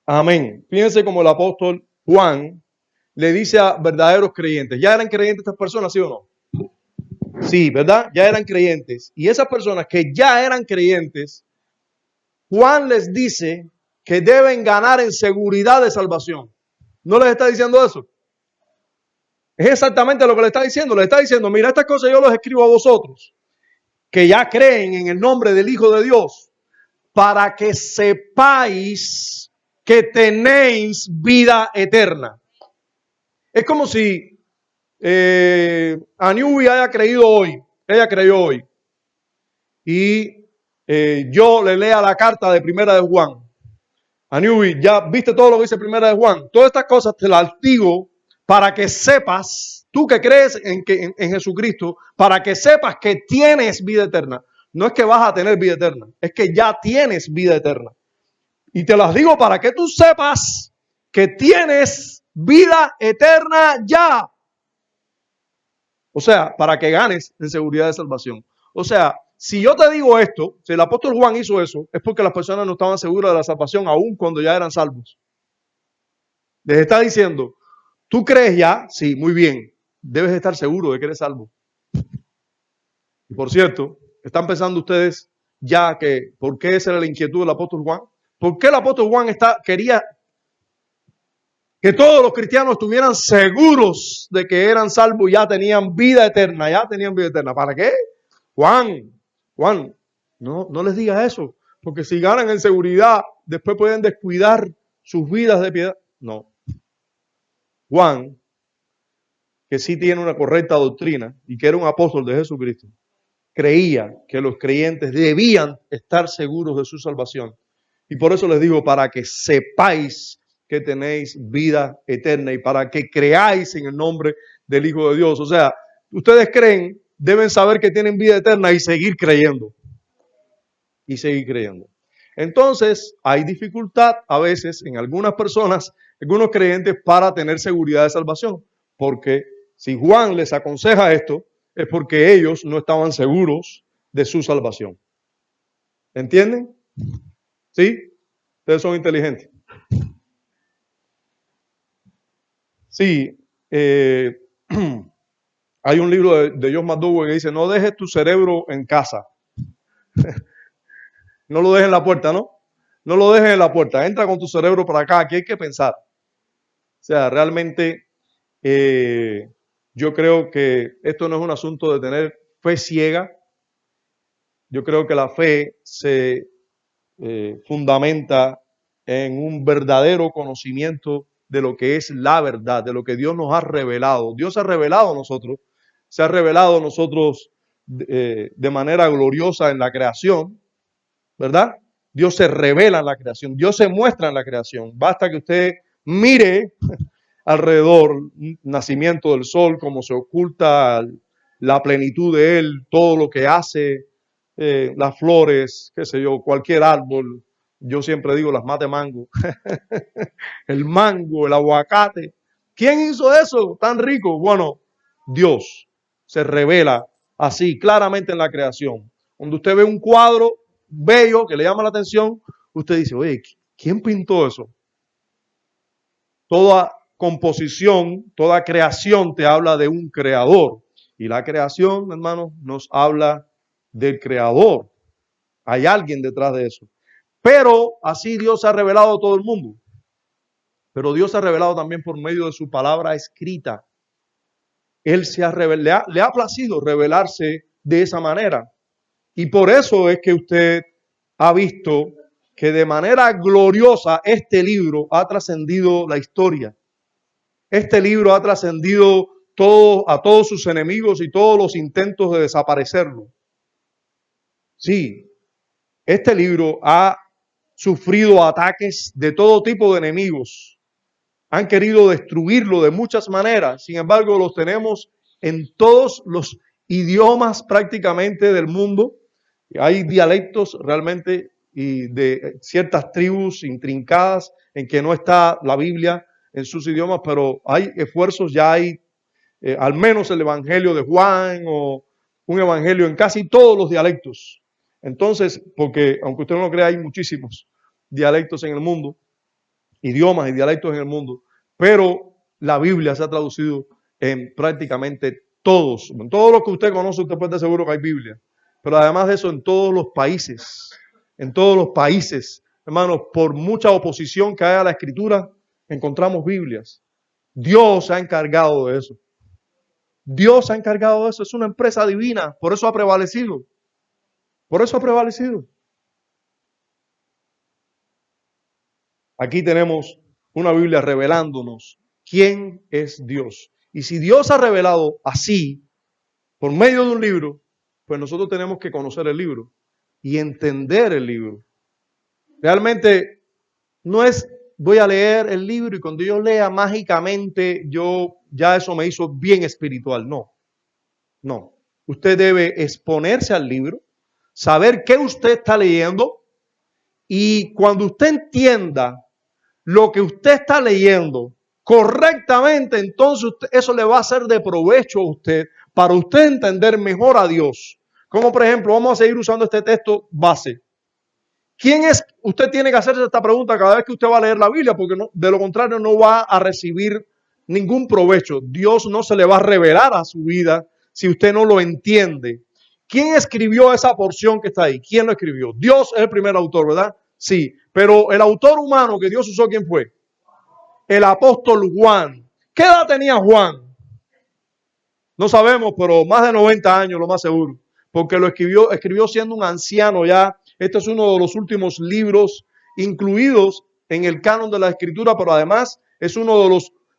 Amén. Fíjense como el apóstol Juan le dice a verdaderos creyentes. ¿Ya eran creyentes estas personas, sí o no? Sí, ¿verdad? Ya eran creyentes. Y esas personas que ya eran creyentes, Juan les dice que deben ganar en seguridad de salvación. ¿No les está diciendo eso? Es exactamente lo que le está diciendo. Le está diciendo: mira, estas cosas yo les escribo a vosotros, que ya creen en el nombre del Hijo de Dios, para que sepáis que tenéis vida eterna. Es como si Aniubi haya creído hoy. Ella creyó hoy. Y yo le lea la carta de 1 de Juan. Aniubi, ya viste todo lo que dice 1 de Juan. Todas estas cosas te las digo para que sepas, tú que crees en Jesucristo, para que sepas que tienes vida eterna. No es que vas a tener vida eterna, es que ya tienes vida eterna. Y te las digo para que tú sepas que tienes vida eterna ya. O sea, para que ganes en seguridad de salvación. O sea, si yo te digo esto, si el apóstol Juan hizo eso, es porque las personas no estaban seguras de la salvación aún cuando ya eran salvos. Les está diciendo: ¿tú crees ya? Sí, muy bien. Debes estar seguro de que eres salvo. Y por cierto, ¿están pensando ustedes ya que por qué esa era la inquietud del apóstol Juan? ¿Por qué el apóstol Juan quería que todos los cristianos estuvieran seguros de que eran salvos y ya tenían vida eterna? Ya tenían vida eterna. ¿Para qué? Juan, no les diga eso, porque si ganan en seguridad, después pueden descuidar sus vidas de piedad. No. Juan, que sí tiene una correcta doctrina y que era un apóstol de Jesucristo, creía que los creyentes debían estar seguros de su salvación. Y por eso les digo, para que sepáis que tenéis vida eterna y para que creáis en el nombre del Hijo de Dios. O sea, ustedes creen, deben saber que tienen vida eterna y seguir creyendo. Y seguir creyendo. Entonces, hay dificultad a veces en algunas personas, algunos creyentes, para tener seguridad de salvación. Porque si Juan les aconseja esto, es porque ellos no estaban seguros de su salvación. ¿Entienden? ¿Sí? Ustedes son inteligentes. Sí. Hay un libro de John McDowell que dice, no dejes tu cerebro en casa. No lo dejes en la puerta, ¿no? No lo dejes en la puerta. Entra con tu cerebro para acá. Aquí hay que pensar. O sea, realmente yo creo que esto no es un asunto de tener fe ciega. Yo creo que la fe se fundamenta en un verdadero conocimiento de lo que es la verdad, de lo que Dios nos ha revelado. Dios se ha revelado a nosotros, se ha revelado a nosotros de manera gloriosa en la creación, ¿verdad? Dios se revela en la creación, Dios se muestra en la creación. Basta que usted mire alrededor, nacimiento del sol, cómo se oculta la plenitud de él, todo lo que hace, las flores, qué sé yo, cualquier árbol. Yo siempre digo las matas de mango, el mango, el aguacate. ¿Quién hizo eso tan rico? Bueno, Dios se revela así claramente en la creación. Cuando usted ve un cuadro bello que le llama la atención, usted dice, oye, ¿quién pintó eso? Toda composición, toda creación te habla de un creador. Y la creación, hermanos, nos habla del creador. Hay alguien detrás de eso. Pero así Dios se ha revelado a todo el mundo. Pero Dios se ha revelado también por medio de su palabra escrita. Él se ha revelado, le ha placido revelarse de esa manera. Y por eso es que usted ha visto que de manera gloriosa este libro ha trascendido la historia. Este libro ha trascendido a todos sus enemigos y todos los intentos de desaparecerlo. Sí, este libro ha sufrido ataques de todo tipo de enemigos. Han querido destruirlo de muchas maneras. Sin embargo, los tenemos en todos los idiomas prácticamente del mundo. Hay dialectos realmente y de ciertas tribus intrincadas en que no está la Biblia en sus idiomas, pero hay esfuerzos, ya hay al menos el Evangelio de Juan o un Evangelio en casi todos los dialectos. Entonces, porque aunque usted no lo crea, hay muchísimos dialectos en el mundo, idiomas y dialectos en el mundo, pero la Biblia se ha traducido en prácticamente todos. En todo lo que usted conoce, usted puede estar seguro que hay Biblia. Pero además de eso, en todos los países, hermanos, por mucha oposición que haya a la Escritura, encontramos Biblias. Dios se ha encargado de eso. Dios se ha encargado de eso. Es una empresa divina. Por eso ha prevalecido. Por eso ha prevalecido. Aquí tenemos una Biblia revelándonos quién es Dios. Y si Dios ha revelado así, por medio de un libro, pues nosotros tenemos que conocer el libro y entender el libro. Realmente no es voy a leer el libro y cuando yo lea mágicamente ya eso me hizo bien espiritual. No, no. Usted debe exponerse al libro, saber qué usted está leyendo y cuando usted entienda lo que usted está leyendo correctamente, entonces eso le va a ser de provecho a usted para usted entender mejor a Dios. Como por ejemplo, vamos a seguir usando este texto base. ¿Quién es? Usted tiene que hacerse esta pregunta cada vez que usted va a leer la Biblia, porque de lo contrario no va a recibir ningún provecho. Dios no se le va a revelar a su vida si usted no lo entiende. ¿Quién escribió esa porción que está ahí? ¿Quién lo escribió? Dios es el primer autor, ¿verdad? Sí, pero el autor humano que Dios usó, ¿quién fue? El apóstol Juan. ¿Qué edad tenía Juan? No sabemos, pero más de 90 años, lo más seguro. Porque lo escribió siendo un anciano ya. Este es uno de los últimos libros incluidos en el canon de la Escritura, pero además es uno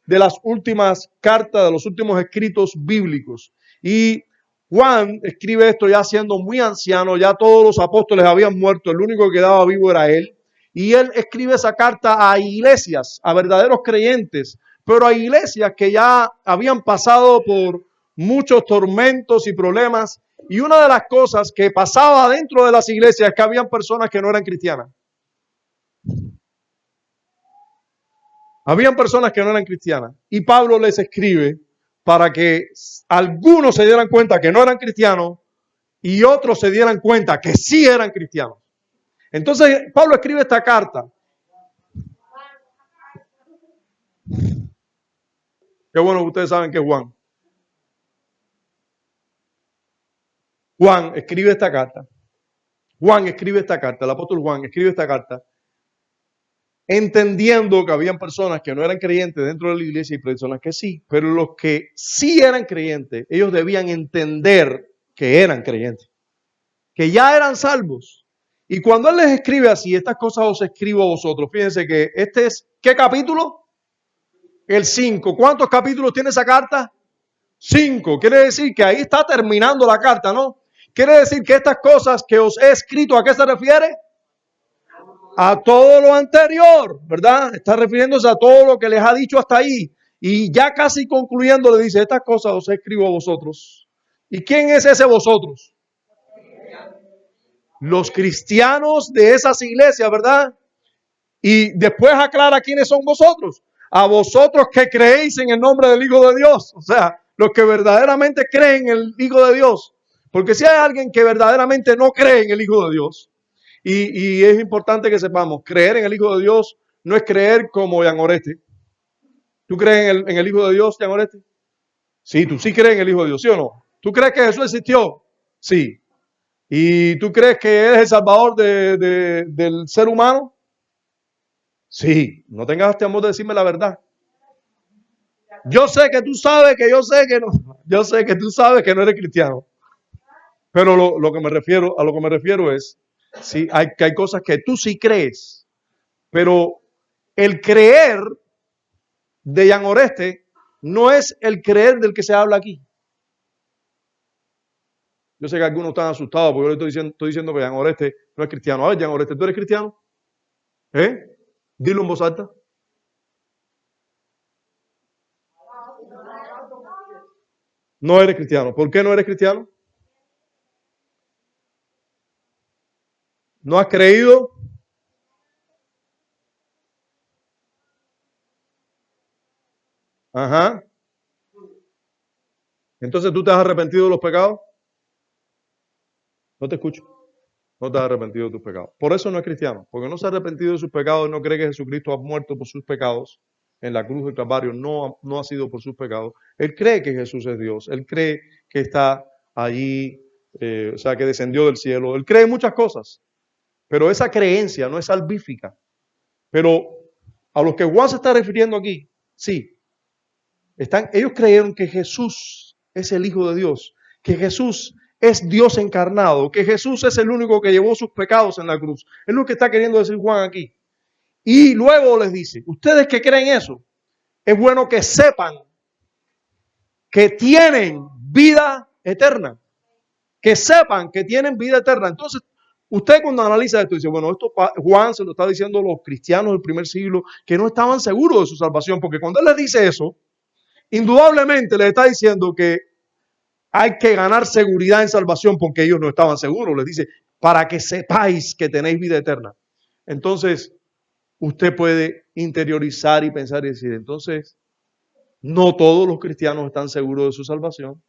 de las últimas cartas, de los últimos escritos bíblicos. Y Juan escribe esto ya siendo muy anciano, ya todos los apóstoles habían muerto, el único que quedaba vivo era él. Y él escribe esa carta a iglesias, a verdaderos creyentes, pero a iglesias que ya habían pasado por muchos tormentos y problemas. Y una de las cosas que pasaba dentro de las iglesias es que habían personas que no eran cristianas. Habían personas que no eran cristianas. Y Pablo les escribe para que algunos se dieran cuenta que no eran cristianos y otros se dieran cuenta que sí eran cristianos. Entonces Pablo escribe esta carta. Qué bueno que ustedes saben que es Juan. Juan escribe esta carta. Juan escribe esta carta. El apóstol Juan escribe esta carta entendiendo que habían personas que no eran creyentes dentro de la iglesia y personas que sí. Pero los que sí eran creyentes, ellos debían entender que eran creyentes, que ya eran salvos. Y cuando él les escribe así, estas cosas os escribo a vosotros. Fíjense que este es, ¿qué capítulo? El 5. ¿Cuántos capítulos tiene esa carta? 5. Quiere decir que ahí está terminando la carta, ¿no? Quiere decir que estas cosas que os he escrito, ¿a qué se refiere? A todo lo anterior, ¿verdad? Está refiriéndose a todo lo que les ha dicho hasta ahí. Y ya casi concluyendo le dice, estas cosas os escribo a vosotros. ¿Y quién es ese vosotros? Los cristianos de esas iglesias, ¿verdad? Y después aclara quiénes son vosotros. A vosotros que creéis en el nombre del Hijo de Dios. O sea, los que verdaderamente creen en el Hijo de Dios. Porque si hay alguien que verdaderamente no cree en el Hijo de Dios, y es importante que sepamos, creer en el Hijo de Dios no es creer como Jan Oreste. ¿Tú crees en el Hijo de Dios, Jan Oreste? Sí, tú sí crees en el Hijo de Dios, ¿sí o no? ¿Tú crees que Jesús existió? Sí. ¿Y tú crees que Él es el Salvador del ser humano? Sí. No tengas temor de decirme la verdad. Yo sé que tú sabes que yo sé que no. Yo sé que tú sabes que no eres cristiano. Pero a lo que me refiero es, sí, hay cosas que tú sí crees, pero el creer de Jan Oreste no es el creer del que se habla aquí. Yo sé que algunos están asustados porque yo le estoy diciendo que Jan Oreste no es cristiano. A ver, Jan Oreste, ¿tú eres cristiano? Dilo en voz alta. No eres cristiano. ¿Por qué no eres cristiano? ¿No has creído? Ajá. Entonces tú te has arrepentido de los pecados. No te escucho. No te has arrepentido de tus pecados. Por eso no es cristiano. Porque no se ha arrepentido de sus pecados, no cree que Jesucristo ha muerto por sus pecados en la cruz del Calvario. No ha sido por sus pecados. Él cree que Jesús es Dios. Él cree que está allí, o sea, que descendió del cielo. Él cree en muchas cosas. Pero esa creencia no es salvífica. Pero a los que Juan se está refiriendo aquí, sí. Ellos creyeron que Jesús es el Hijo de Dios, que Jesús es Dios encarnado, que Jesús es el único que llevó sus pecados en la cruz. Es lo que está queriendo decir Juan aquí. Y luego les dice, ustedes que creen eso, es bueno que sepan que tienen vida eterna. Que sepan que tienen vida eterna. Entonces, usted cuando analiza esto dice, bueno, esto Juan se lo está diciendo a los cristianos del primer siglo que no estaban seguros de su salvación, porque cuando él les dice eso, indudablemente les está diciendo que hay que ganar seguridad en salvación porque ellos no estaban seguros. Les dice, para que sepáis que tenéis vida eterna. Entonces, usted puede interiorizar y pensar y decir, entonces, no todos los cristianos están seguros de su salvación.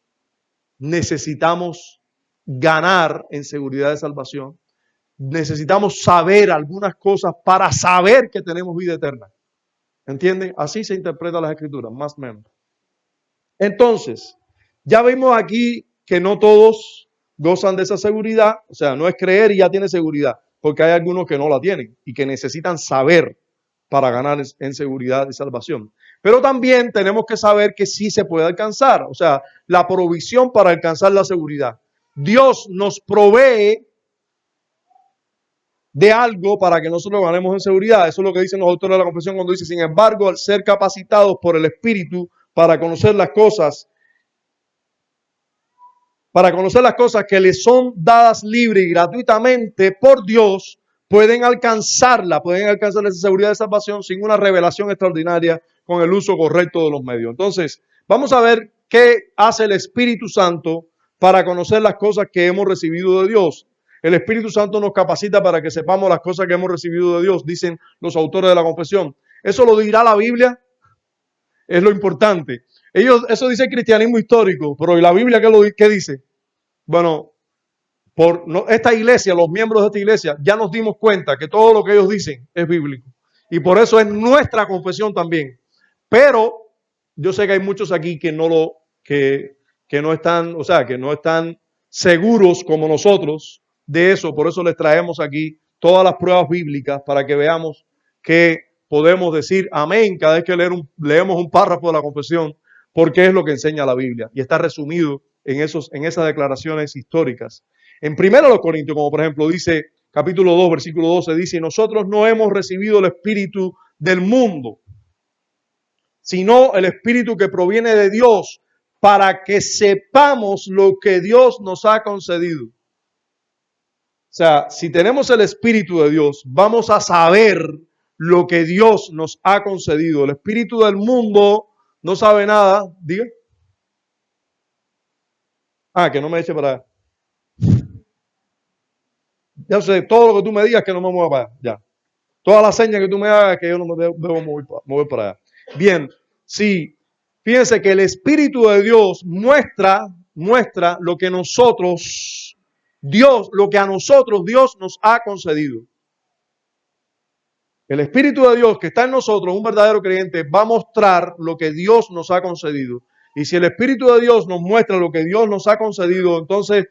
Necesitamos ganar en seguridad de salvación. Necesitamos saber algunas cosas para saber que tenemos vida eterna. ¿Entienden? Así se interpretan las escrituras, más o menos. Entonces, ya vimos aquí que no todos gozan de esa seguridad, o sea, no es creer y ya tiene seguridad, porque hay algunos que no la tienen y que necesitan saber para ganar en seguridad y salvación. Pero también tenemos que saber que sí se puede alcanzar, o sea, la provisión para alcanzar la seguridad. Dios nos provee de algo para que nosotros ganemos en seguridad. Eso es lo que dicen los autores de la confesión cuando dice, sin embargo, al ser capacitados por el Espíritu para conocer las cosas para conocer las cosas que les son dadas libre y gratuitamente por Dios, pueden alcanzar esa seguridad de salvación sin una revelación extraordinaria con el uso correcto de los medios. Entonces, vamos a ver qué hace el Espíritu Santo para conocer las cosas que hemos recibido de Dios. El Espíritu Santo nos capacita para que sepamos las cosas que hemos recibido de Dios, dicen los autores de la confesión. Eso lo dirá la Biblia, es lo importante. Eso dice el cristianismo histórico, pero ¿y la Biblia qué dice? Bueno, esta iglesia, los miembros de esta iglesia, ya nos dimos cuenta que todo lo que ellos dicen es bíblico. Y por eso es nuestra confesión también. Pero yo sé que hay muchos aquí que no están seguros como nosotros de eso. Por eso les traemos aquí todas las pruebas bíblicas para que veamos que podemos decir amén cada vez que leemos un párrafo de la confesión, porque es lo que enseña la Biblia y está resumido en esas declaraciones históricas. En 1 Corintios, como por ejemplo dice capítulo 2, versículo 12, dice: nosotros no hemos recibido el espíritu del mundo, sino el espíritu que proviene de Dios, para que sepamos lo que Dios nos ha concedido. O sea, si tenemos el espíritu de Dios, vamos a saber lo que Dios nos ha concedido. El espíritu del mundo no sabe nada. Diga. Que no me eche para allá. Ya sé, todo lo que tú me digas que no me mueva para allá. Ya. Todas las señas que tú me hagas que yo no me debo mover para allá. Bien, sí. Fíjense que el Espíritu de Dios muestra lo que a nosotros Dios nos ha concedido. El Espíritu de Dios que está en nosotros, un verdadero creyente, va a mostrar lo que Dios nos ha concedido. Y si el Espíritu de Dios nos muestra lo que Dios nos ha concedido, entonces,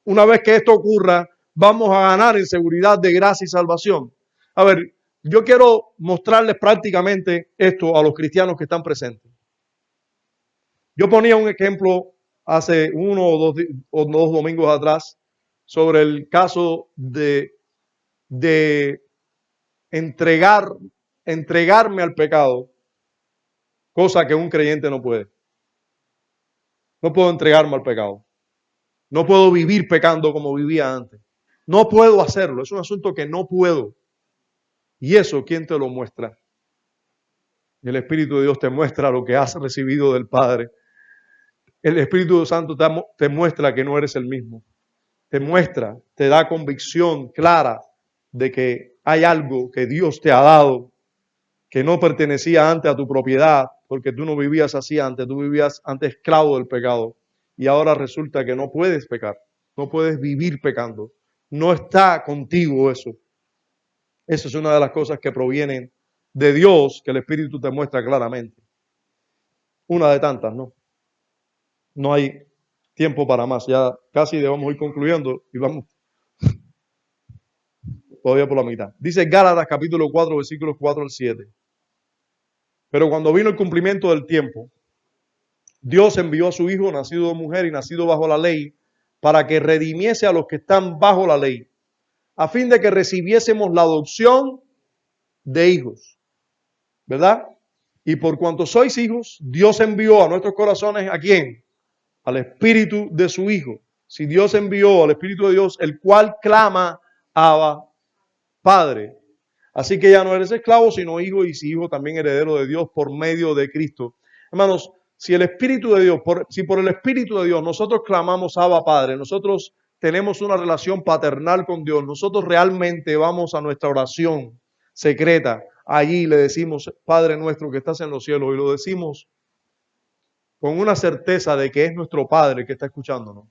una vez que esto ocurra, vamos a ganar en seguridad de gracia y salvación. A ver, yo quiero mostrarles prácticamente esto a los cristianos que están presentes. Yo ponía un ejemplo hace uno o dos domingos atrás sobre el caso de entregarme al pecado, cosa que un creyente no puede. No puedo entregarme al pecado. No puedo vivir pecando como vivía antes. No puedo hacerlo. Es un asunto que no puedo. Y eso, ¿quién te lo muestra? El Espíritu de Dios te muestra lo que has recibido del Padre. El Espíritu Santo te muestra que no eres el mismo. Te muestra, te da convicción clara de que hay algo que Dios te ha dado que no pertenecía antes a tu propiedad, porque tú no vivías así antes, tú vivías antes esclavo del pecado. Y ahora resulta que no puedes pecar, no puedes vivir pecando. No está contigo eso. Esa es una de las cosas que provienen de Dios, que el Espíritu te muestra claramente. Una de tantas, ¿no? No hay tiempo para más. Ya casi debemos ir concluyendo y vamos todavía por la mitad. Dice Gálatas capítulo 4, versículos 4 al 7. Pero cuando vino el cumplimiento del tiempo, Dios envió a su Hijo, nacido de mujer y nacido bajo la ley, para que redimiese a los que están bajo la ley, a fin de que recibiésemos la adopción de hijos. ¿Verdad? Y por cuanto sois hijos, Dios envió a nuestros corazones, ¿a quién? Al Espíritu de su Hijo. Si Dios envió al Espíritu de Dios, el cual clama, Abba, Padre. Así que ya no eres esclavo, sino hijo, y si hijo, también heredero de Dios por medio de Cristo. Hermanos, si el Espíritu de Dios, si por el Espíritu de Dios nosotros clamamos Abba, Padre, nosotros tenemos una relación paternal con Dios, nosotros realmente vamos a nuestra oración secreta, allí le decimos, Padre nuestro que estás en los cielos, y lo decimos con una certeza de que es nuestro Padre que está escuchándonos,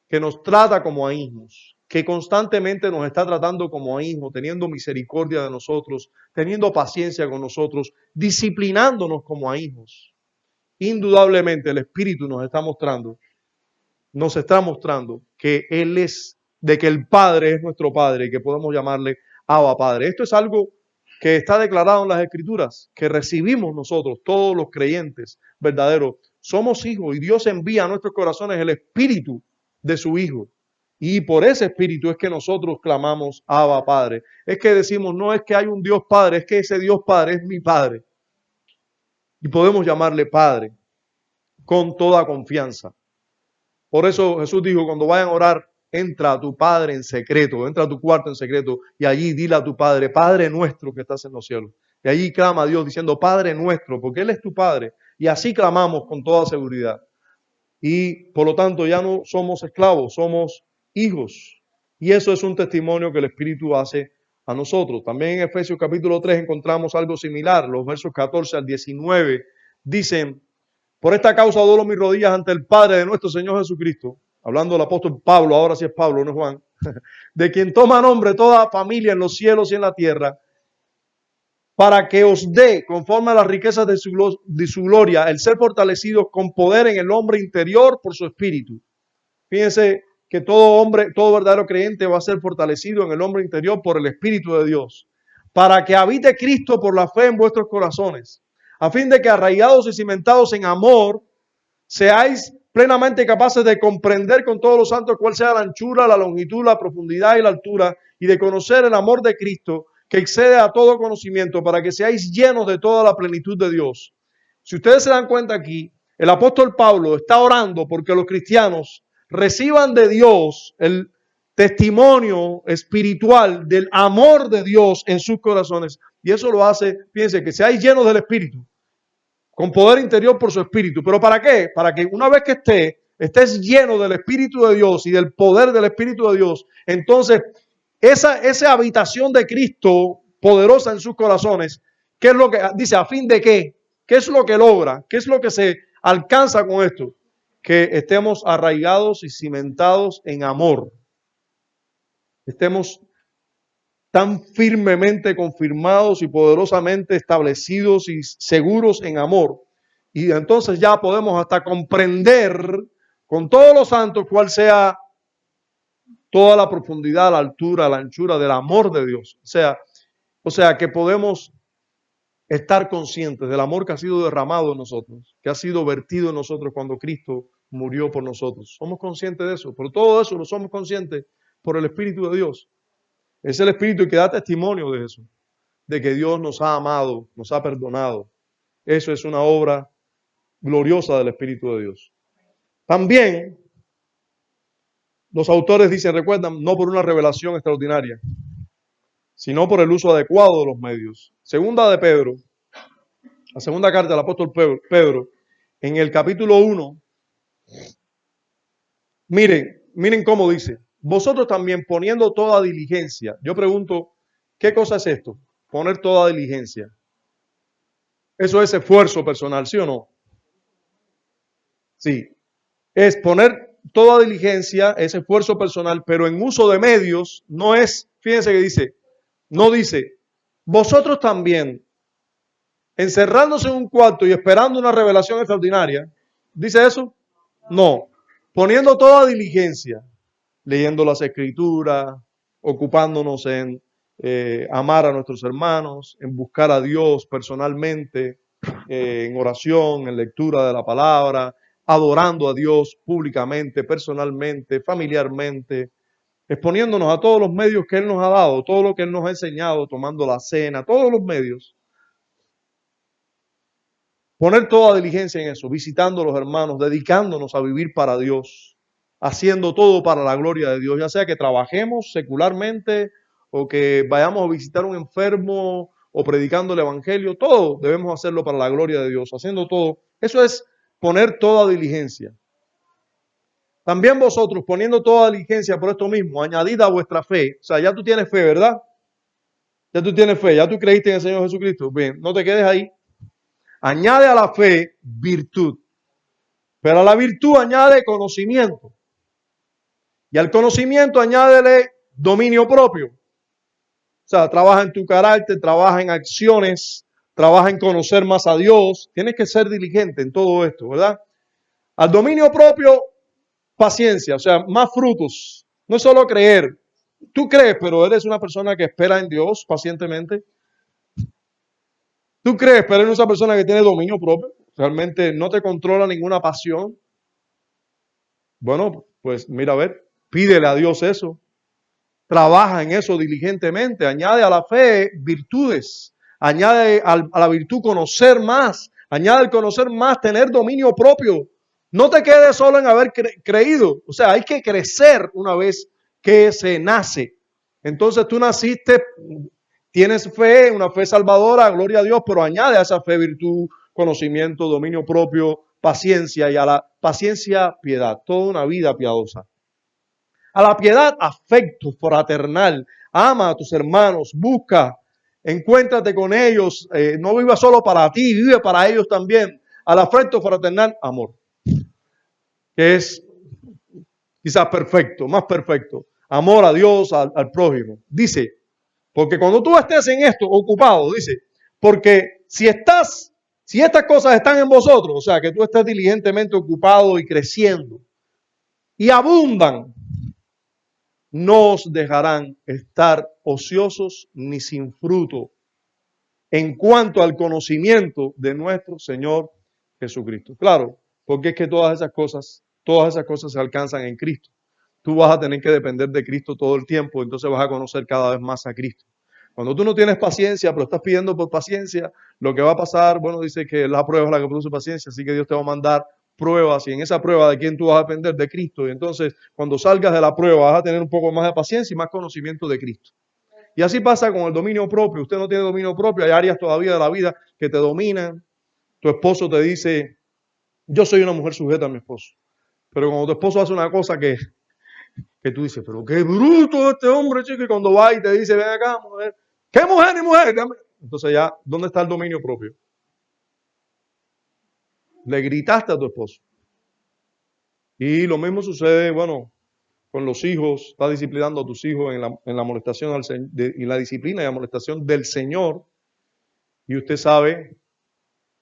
que nos trata como a hijos, que constantemente nos está tratando como a hijos, teniendo misericordia de nosotros, teniendo paciencia con nosotros, disciplinándonos como a hijos. Indudablemente el Espíritu nos está mostrando que Él es, de que el Padre es nuestro Padre y que podemos llamarle Abba Padre. Esto es algo que está declarado en las Escrituras, que recibimos nosotros, todos los creyentes verdaderos. Somos hijos y Dios envía a nuestros corazones el Espíritu de su Hijo. Y por ese Espíritu es que nosotros clamamos Abba Padre. Es que decimos, no es que hay un Dios Padre, es que ese Dios Padre es mi Padre. Y podemos llamarle Padre con toda confianza. Por eso Jesús dijo, cuando vayan a orar, entra a tu Padre en secreto, entra a tu cuarto en secreto y allí dile a tu Padre, Padre nuestro que estás en los cielos. Y allí clama a Dios diciendo, Padre nuestro, porque Él es tu Padre. Y así clamamos con toda seguridad. Y por lo tanto ya no somos esclavos, somos hijos. Y eso es un testimonio que el Espíritu hace a nosotros. También en Efesios capítulo 3 encontramos algo similar. Los versos 14 al 19 dicen, por esta causa doblo mis rodillas ante el Padre de nuestro Señor Jesucristo, hablando del apóstol Pablo, ahora sí es Pablo, no es Juan, de quien toma nombre toda familia en los cielos y en la tierra, para que os dé, conforme a las riquezas de su gloria, el ser fortalecidos con poder en el hombre interior por su espíritu. Fíjense que todo hombre, todo verdadero creyente va a ser fortalecido en el hombre interior por el Espíritu de Dios, para que habite Cristo por la fe en vuestros corazones, a fin de que arraigados y cimentados en amor, seáis plenamente capaces de comprender con todos los santos cuál sea la anchura, la longitud, la profundidad y la altura, y de conocer el amor de Cristo, que excede a todo conocimiento, para que seáis llenos de toda la plenitud de Dios. Si ustedes se dan cuenta aquí, el apóstol Pablo está orando porque los cristianos reciban de Dios el testimonio espiritual del amor de Dios en sus corazones. Y eso lo hace, fíjense, que seáis llenos del Espíritu, con poder interior por su Espíritu. ¿Pero para qué? Para que una vez que estés lleno del Espíritu de Dios y del poder del Espíritu de Dios, entonces esa habitación de Cristo poderosa en sus corazones, ¿qué es lo que dice? ¿A fin de qué? ¿Qué es lo que logra? ¿Qué es lo que se alcanza con esto? Que estemos arraigados y cimentados en amor. Estemos tan firmemente confirmados y poderosamente establecidos y seguros en amor. Y entonces ya podemos hasta comprender con todos los santos cuál sea toda la profundidad, la altura, la anchura del amor de Dios. O sea que podemos estar conscientes del amor que ha sido derramado en nosotros, que ha sido vertido en nosotros cuando Cristo murió por nosotros. Somos conscientes de eso, pero todo eso lo somos conscientes por el Espíritu de Dios. Es el Espíritu que da testimonio de eso, de que Dios nos ha amado, nos ha perdonado. Eso es una obra gloriosa del Espíritu de Dios. También los autores dicen, recuerdan, no por una revelación extraordinaria, sino por el uso adecuado de los medios. Segunda de Pedro, la segunda carta del apóstol Pedro, en el capítulo 1, miren cómo dice, vosotros también poniendo toda diligencia. Yo pregunto, ¿qué cosa es esto? Poner toda diligencia. Eso es esfuerzo personal, ¿sí o no? Sí. Es poner toda diligencia, es esfuerzo personal, pero en uso de medios no es, fíjense que dice, no dice, vosotros también, encerrándose en un cuarto y esperando una revelación extraordinaria, ¿dice eso? No. Poniendo toda diligencia, leyendo las escrituras, ocupándonos en amar a nuestros hermanos, en buscar a Dios personalmente, en oración, en lectura de la palabra, adorando a Dios públicamente, personalmente, familiarmente, exponiéndonos a todos los medios que Él nos ha dado, todo lo que Él nos ha enseñado, tomando la cena, todos los medios. Poner toda diligencia en eso, visitando a los hermanos, dedicándonos a vivir para Dios, haciendo todo para la gloria de Dios, ya sea que trabajemos secularmente o que vayamos a visitar a un enfermo o predicando el evangelio, todo debemos hacerlo para la gloria de Dios, haciendo todo. Eso es poner toda diligencia. También vosotros, poniendo toda diligencia por esto mismo, añadid a vuestra fe. O sea, ya tú tienes fe, ¿verdad? Ya tú tienes fe, ya tú creíste en el Señor Jesucristo. Bien, no te quedes ahí. Añade a la fe virtud. Pero a la virtud añade conocimiento. Y al conocimiento añádele dominio propio. O sea, trabaja en tu carácter, trabaja en acciones, trabaja en conocer más a Dios. Tienes que ser diligente en todo esto, ¿verdad? Al dominio propio, paciencia, o sea, más frutos. No es solo creer. Tú crees, pero eres una persona que espera en Dios pacientemente. Tú crees, pero eres una persona que tiene dominio propio. Realmente no te controla ninguna pasión. Bueno, pues mira, a ver, pídele a Dios eso. Trabaja en eso diligentemente. Añade a la fe virtudes. Añade a la virtud conocer más. Añade al conocer más, tener dominio propio. No te quedes solo en haber creído. O sea, hay que crecer una vez que se nace. Entonces tú naciste, tienes fe, una fe salvadora, gloria a Dios, pero añade a esa fe virtud, conocimiento, dominio propio, paciencia, y a la paciencia piedad, toda una vida piadosa. A la piedad, afecto fraternal. Ama a tus hermanos, busca, encuéntrate con ellos. No viva solo para ti, vive para ellos también. Al afecto fraternal, amor, que es quizás perfecto, más perfecto. Amor a Dios, al prójimo. Dice, porque cuando tú estés en esto ocupado, dice, porque si estas cosas están en vosotros, o sea, que tú estés diligentemente ocupado y creciendo, y abundan, no os dejarán estar ociosos ni sin fruto en cuanto al conocimiento de nuestro Señor Jesucristo. Claro, porque es que todas esas cosas se alcanzan en Cristo. Tú vas a tener que depender de Cristo todo el tiempo, entonces vas a conocer cada vez más a Cristo. Cuando tú no tienes paciencia, pero estás pidiendo por paciencia, lo que va a pasar, bueno, dice que la prueba es la que produce paciencia, así que Dios te va a mandar pruebas, y en esa prueba, ¿de quién tú vas a depender? De Cristo. Y entonces, cuando salgas de la prueba, vas a tener un poco más de paciencia y más conocimiento de Cristo. Y así pasa con el dominio propio. Usted no tiene dominio propio, hay áreas todavía de la vida que te dominan. Tu esposo te dice, yo soy una mujer sujeta a mi esposo. Pero cuando tu esposo hace una cosa que tú dices, pero qué bruto este hombre, chico, y cuando va y te dice, ven acá, mujer, ¿qué mujer ni mujer? Entonces ya, ¿dónde está el dominio propio? Le gritaste a tu esposo. Y lo mismo sucede, bueno, con los hijos, estás disciplinando a tus hijos en la molestación y la disciplina y la molestación del Señor, y usted sabe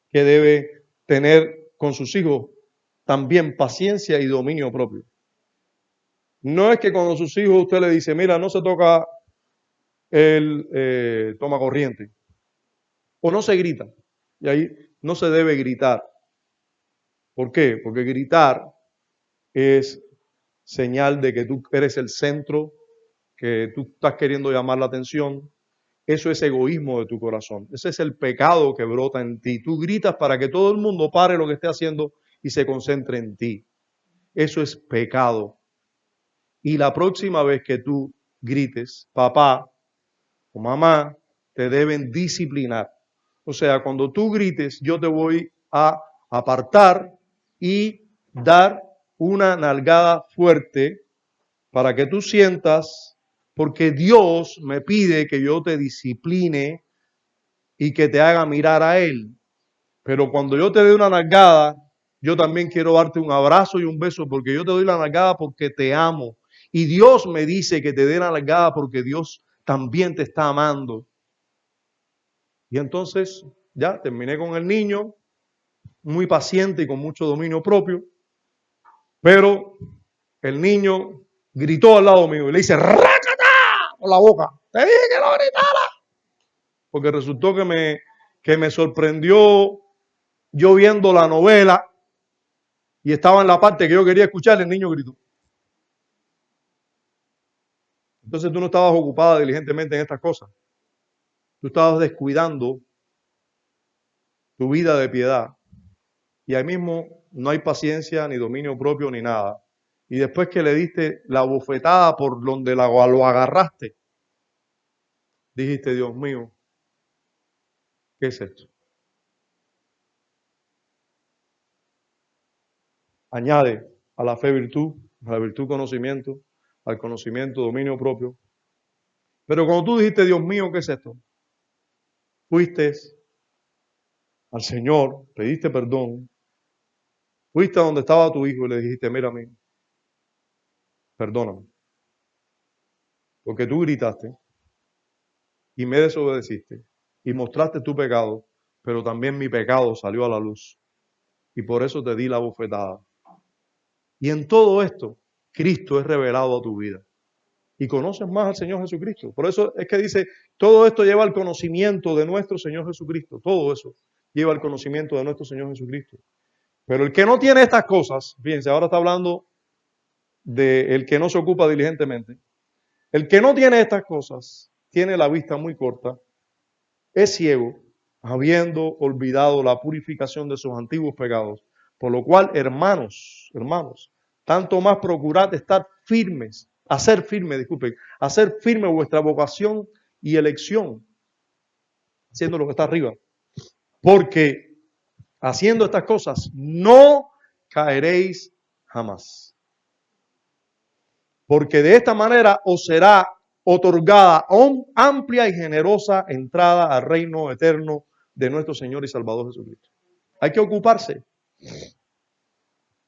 que debe tener con sus hijos también paciencia y dominio propio. No es que cuando sus hijos usted le dice, mira, no se toca el toma corriente, o no se grita, y ahí no se debe gritar. ¿Por qué? Porque gritar es señal de que tú eres el centro, que tú estás queriendo llamar la atención. Eso es egoísmo de tu corazón. Ese es el pecado que brota en ti. Tú gritas para que todo el mundo pare lo que esté haciendo y se concentre en ti. Eso es pecado. Y la próxima vez que tú grites, papá o mamá, te deben disciplinar. O sea, cuando tú grites, yo te voy a apartar y dar una nalgada fuerte para que tú sientas, porque Dios me pide que yo te discipline y que te haga mirar a Él. Pero cuando yo te doy una nalgada, yo también quiero darte un abrazo y un beso, porque yo te doy la nalgada porque te amo. Y Dios me dice que te dé la nalgada porque Dios también te está amando. Y entonces ya terminé con el niño, muy paciente y con mucho dominio propio, pero el niño gritó al lado mío y le dice, ¡rácata! Con la boca. Te dije que lo gritara. Porque resultó que me sorprendió yo viendo la novela y estaba en la parte que yo quería escuchar, el niño gritó. Entonces tú no estabas ocupada diligentemente en estas cosas. Tú estabas descuidando tu vida de piedad. Y ahí mismo no hay paciencia, ni dominio propio, ni nada. Y después que le diste la bofetada por donde lo agarraste, dijiste, Dios mío, ¿qué es esto? Añade a la fe virtud, a la virtud conocimiento, al conocimiento dominio propio. Pero cuando tú dijiste, Dios mío, ¿qué es esto? Fuiste al Señor, pediste perdón, fuiste a donde estaba tu hijo y le dijiste, mira a mí, perdóname, porque tú gritaste y me desobedeciste y mostraste tu pecado, pero también mi pecado salió a la luz y por eso te di la bofetada. Y en todo esto, Cristo es revelado a tu vida y conoces más al Señor Jesucristo. Por eso es que dice, todo esto lleva al conocimiento de nuestro Señor Jesucristo. Todo eso lleva al conocimiento de nuestro Señor Jesucristo. Pero el que no tiene estas cosas, fíjense, ahora está hablando del que no se ocupa diligentemente. El que no tiene estas cosas tiene la vista muy corta, es ciego, habiendo olvidado la purificación de sus antiguos pecados, Por lo cual, hermanos, tanto más procurad estar firmes, hacer firme vuestra vocación y elección, haciendo lo que está arriba. Porque haciendo estas cosas no caeréis jamás. Porque de esta manera os será otorgada amplia y generosa entrada al reino eterno de nuestro Señor y Salvador Jesucristo. Hay que ocuparse.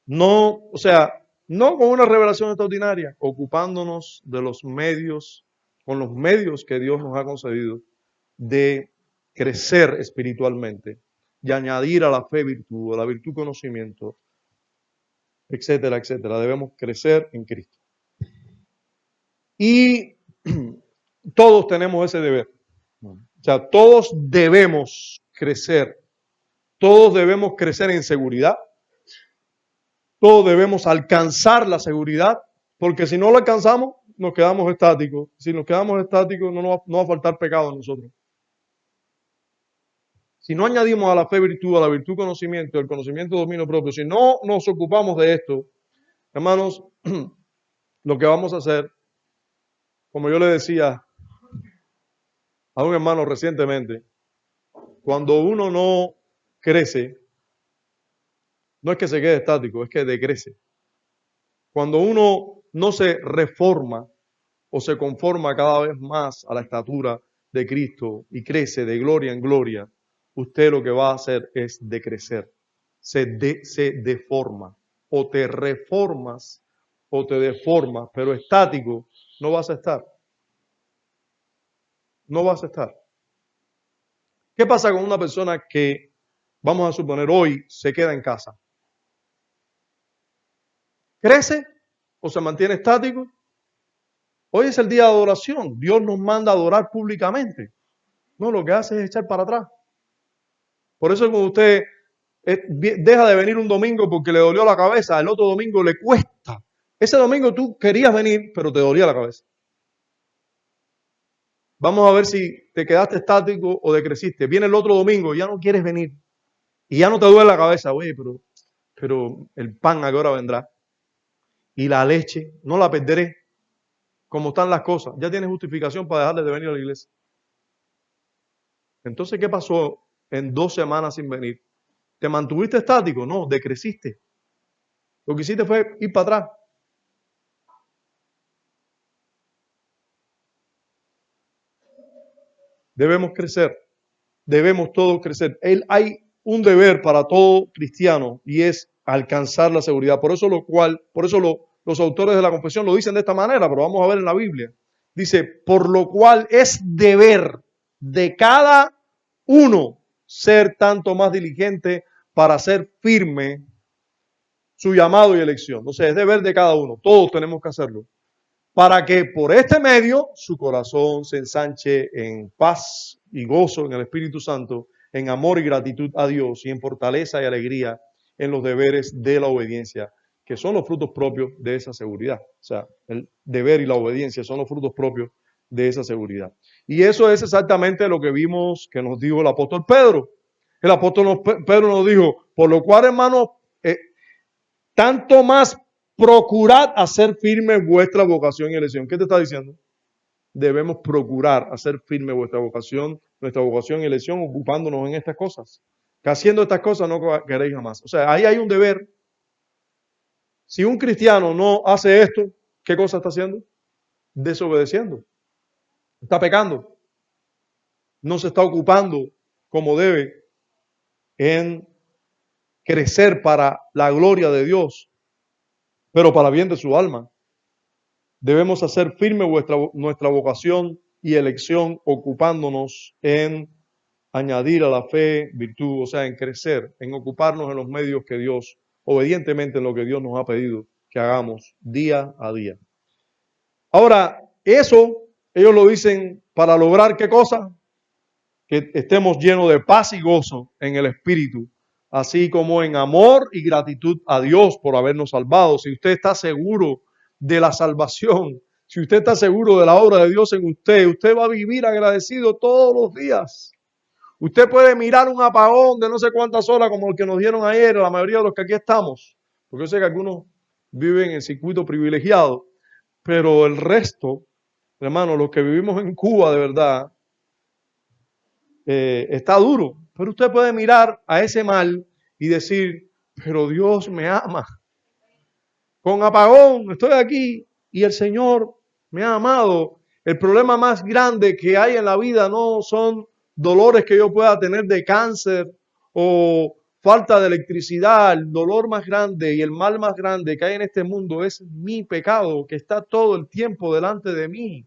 No con una revelación extraordinaria, ocupándonos de los medios, con los medios que Dios nos ha concedido de crecer espiritualmente y añadir a la fe virtud, a la virtud conocimiento, etcétera, etcétera. Debemos crecer en Cristo. Y todos tenemos ese deber. O sea, todos debemos crecer. Todos debemos crecer en seguridad. Todos debemos alcanzar la seguridad, porque si no lo alcanzamos, nos quedamos estáticos. Si nos quedamos estáticos, no va a faltar pecado en nosotros. Si no añadimos a la fe virtud, a la virtud conocimiento, el conocimiento dominio propio, si no nos ocupamos de esto, hermanos, lo que vamos a hacer, como yo le decía a un hermano recientemente, cuando uno no crece, no es que se quede estático, es que decrece. Cuando uno no se reforma o se conforma cada vez más a la estatura de Cristo y crece de gloria en gloria, usted lo que va a hacer es decrecer. Se deforma. O te reformas o te deformas, pero estático no vas a estar. No vas a estar. ¿Qué pasa con una persona que, vamos a suponer, hoy se queda en casa? ¿Crece o se mantiene estático? Hoy es el día de adoración. Dios nos manda a adorar públicamente. No, lo que hace es echar para atrás. Por eso cuando usted deja de venir un domingo porque le dolió la cabeza, el otro domingo le cuesta. Ese domingo tú querías venir, pero te dolía la cabeza. Vamos a ver si te quedaste estático o decreciste. Viene el otro domingo y ya no quieres venir. Y ya no te duele la cabeza. Oye, pero el pan a qué hora vendrá. Y la leche, no la perderé. Como están las cosas. Ya tienes justificación para dejarle de venir a la iglesia. Entonces, ¿qué pasó en 2 semanas sin venir? ¿Te mantuviste estático? No, decreciste. Lo que hiciste fue ir para atrás. Debemos crecer. Debemos todos crecer. Hay un deber para todo cristiano y es alcanzar la seguridad. Por eso los autores de la confesión lo dicen de esta manera, pero vamos a ver en la Biblia. Dice, por lo cual es deber de cada uno ser tanto más diligente para hacer firme su llamado y elección. O sea, es deber de cada uno. Todos tenemos que hacerlo. Para que por este medio su corazón se ensanche en paz y gozo en el Espíritu Santo, en amor y gratitud a Dios y en fortaleza y alegría en los deberes de la obediencia, que son los frutos propios de esa seguridad. O sea, el deber y la obediencia son los frutos propios de esa seguridad. Y eso es exactamente lo que vimos que nos dijo el apóstol Pedro. El apóstol Pedro nos dijo, por lo cual, hermanos, tanto más procurad hacer firme vuestra vocación y elección. ¿Qué te está diciendo? Debemos procurar hacer firme nuestra vocación y elección, ocupándonos en estas cosas. Que haciendo estas cosas no queréis jamás. O sea, ahí hay un deber. Si un cristiano no hace esto, ¿qué cosa está haciendo? Desobedeciendo. Está pecando. No se está ocupando como debe en crecer para la gloria de Dios, pero para bien de su alma. Debemos hacer firme nuestra vocación y elección, ocupándonos en añadir a la fe virtud, o sea, en crecer, en ocuparnos en los medios que Dios, obedientemente en lo que Dios nos ha pedido que hagamos día a día. Ahora, eso ellos lo dicen para lograr ¿qué cosa? Que estemos llenos de paz y gozo en el Espíritu, así como en amor y gratitud a Dios por habernos salvado. Si usted está seguro de la salvación, si usted está seguro de la obra de Dios en usted, usted va a vivir agradecido todos los días. Usted puede mirar un apagón de no sé cuántas horas como el que nos dieron ayer, la mayoría de los que aquí estamos, porque yo sé que algunos viven en circuito privilegiado, pero el resto, hermano, los que vivimos en Cuba de verdad, está duro. Pero usted puede mirar a ese mal y decir, pero Dios me ama. Con apagón estoy aquí y el Señor me ha amado. El problema más grande que hay en la vida no son dolores que yo pueda tener de cáncer o falta de electricidad. El dolor más grande y el mal más grande que hay en este mundo es mi pecado, que está todo el tiempo delante de mí.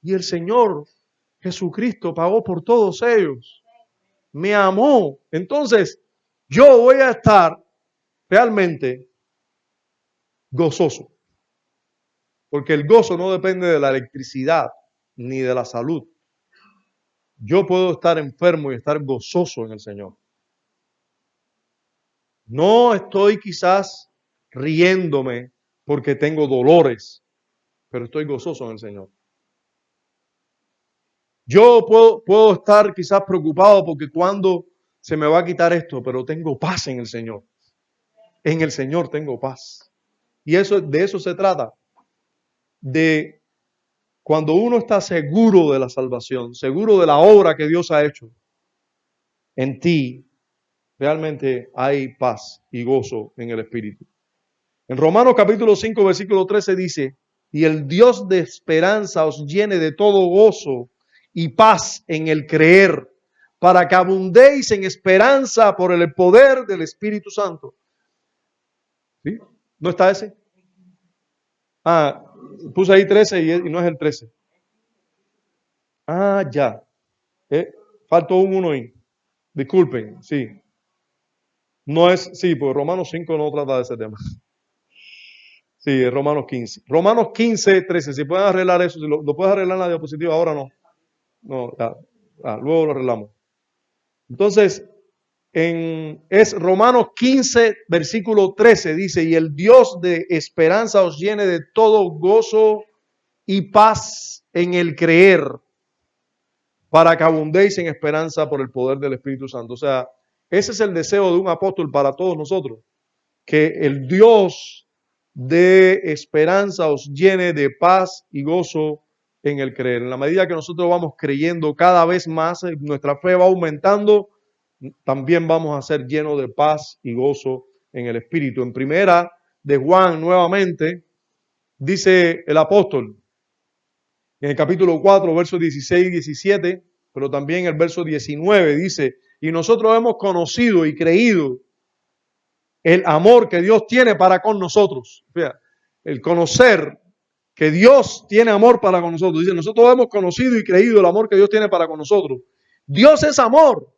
Y el Señor Jesucristo pagó por todos ellos. Me amó. Entonces, yo voy a estar realmente gozoso. Porque el gozo no depende de la electricidad ni de la salud. Yo puedo estar enfermo y estar gozoso en el Señor. No estoy quizás riéndome porque tengo dolores, pero estoy gozoso en el Señor. Yo puedo estar quizás preocupado porque cuando se me va a quitar esto, pero tengo paz en el Señor. En el Señor tengo paz. Y de eso se trata. De cuando uno está seguro de la salvación, seguro de la obra que Dios ha hecho en ti, realmente hay paz y gozo en el Espíritu. En Romanos capítulo 5, versículo 13 dice, y el Dios de esperanza os llene de todo gozo y paz en el creer, para que abundéis en esperanza por el poder del Espíritu Santo. ¿Sí? ¿No está ese? Puse ahí 13 y no es el 13. Ya. Faltó un 1 ahí. Disculpen, sí. No es, sí, porque Romanos 5 no trata de ese tema. Sí, Romanos 15. Romanos 15, 13. Si pueden arreglar eso, si lo puedes arreglar en la diapositiva, ahora no. No, luego lo arreglamos. Entonces, es Romanos 15, versículo 13, dice, y el Dios de esperanza os llene de todo gozo y paz en el creer, para que abundéis en esperanza por el poder del Espíritu Santo. O sea, ese es el deseo de un apóstol para todos nosotros, que el Dios de esperanza os llene de paz y gozo en el creer. En la medida que nosotros vamos creyendo cada vez más, nuestra fe va aumentando, también vamos a ser llenos de paz y gozo en el Espíritu. En primera de Juan, nuevamente, dice el apóstol, en el capítulo 4, versos 16 y 17, pero también el verso 19 dice, y nosotros hemos conocido y creído el amor que Dios tiene para con nosotros. Fíjate, el conocer que Dios tiene amor para con nosotros. Dice, nosotros hemos conocido y creído el amor que Dios tiene para con nosotros. Dios es amor.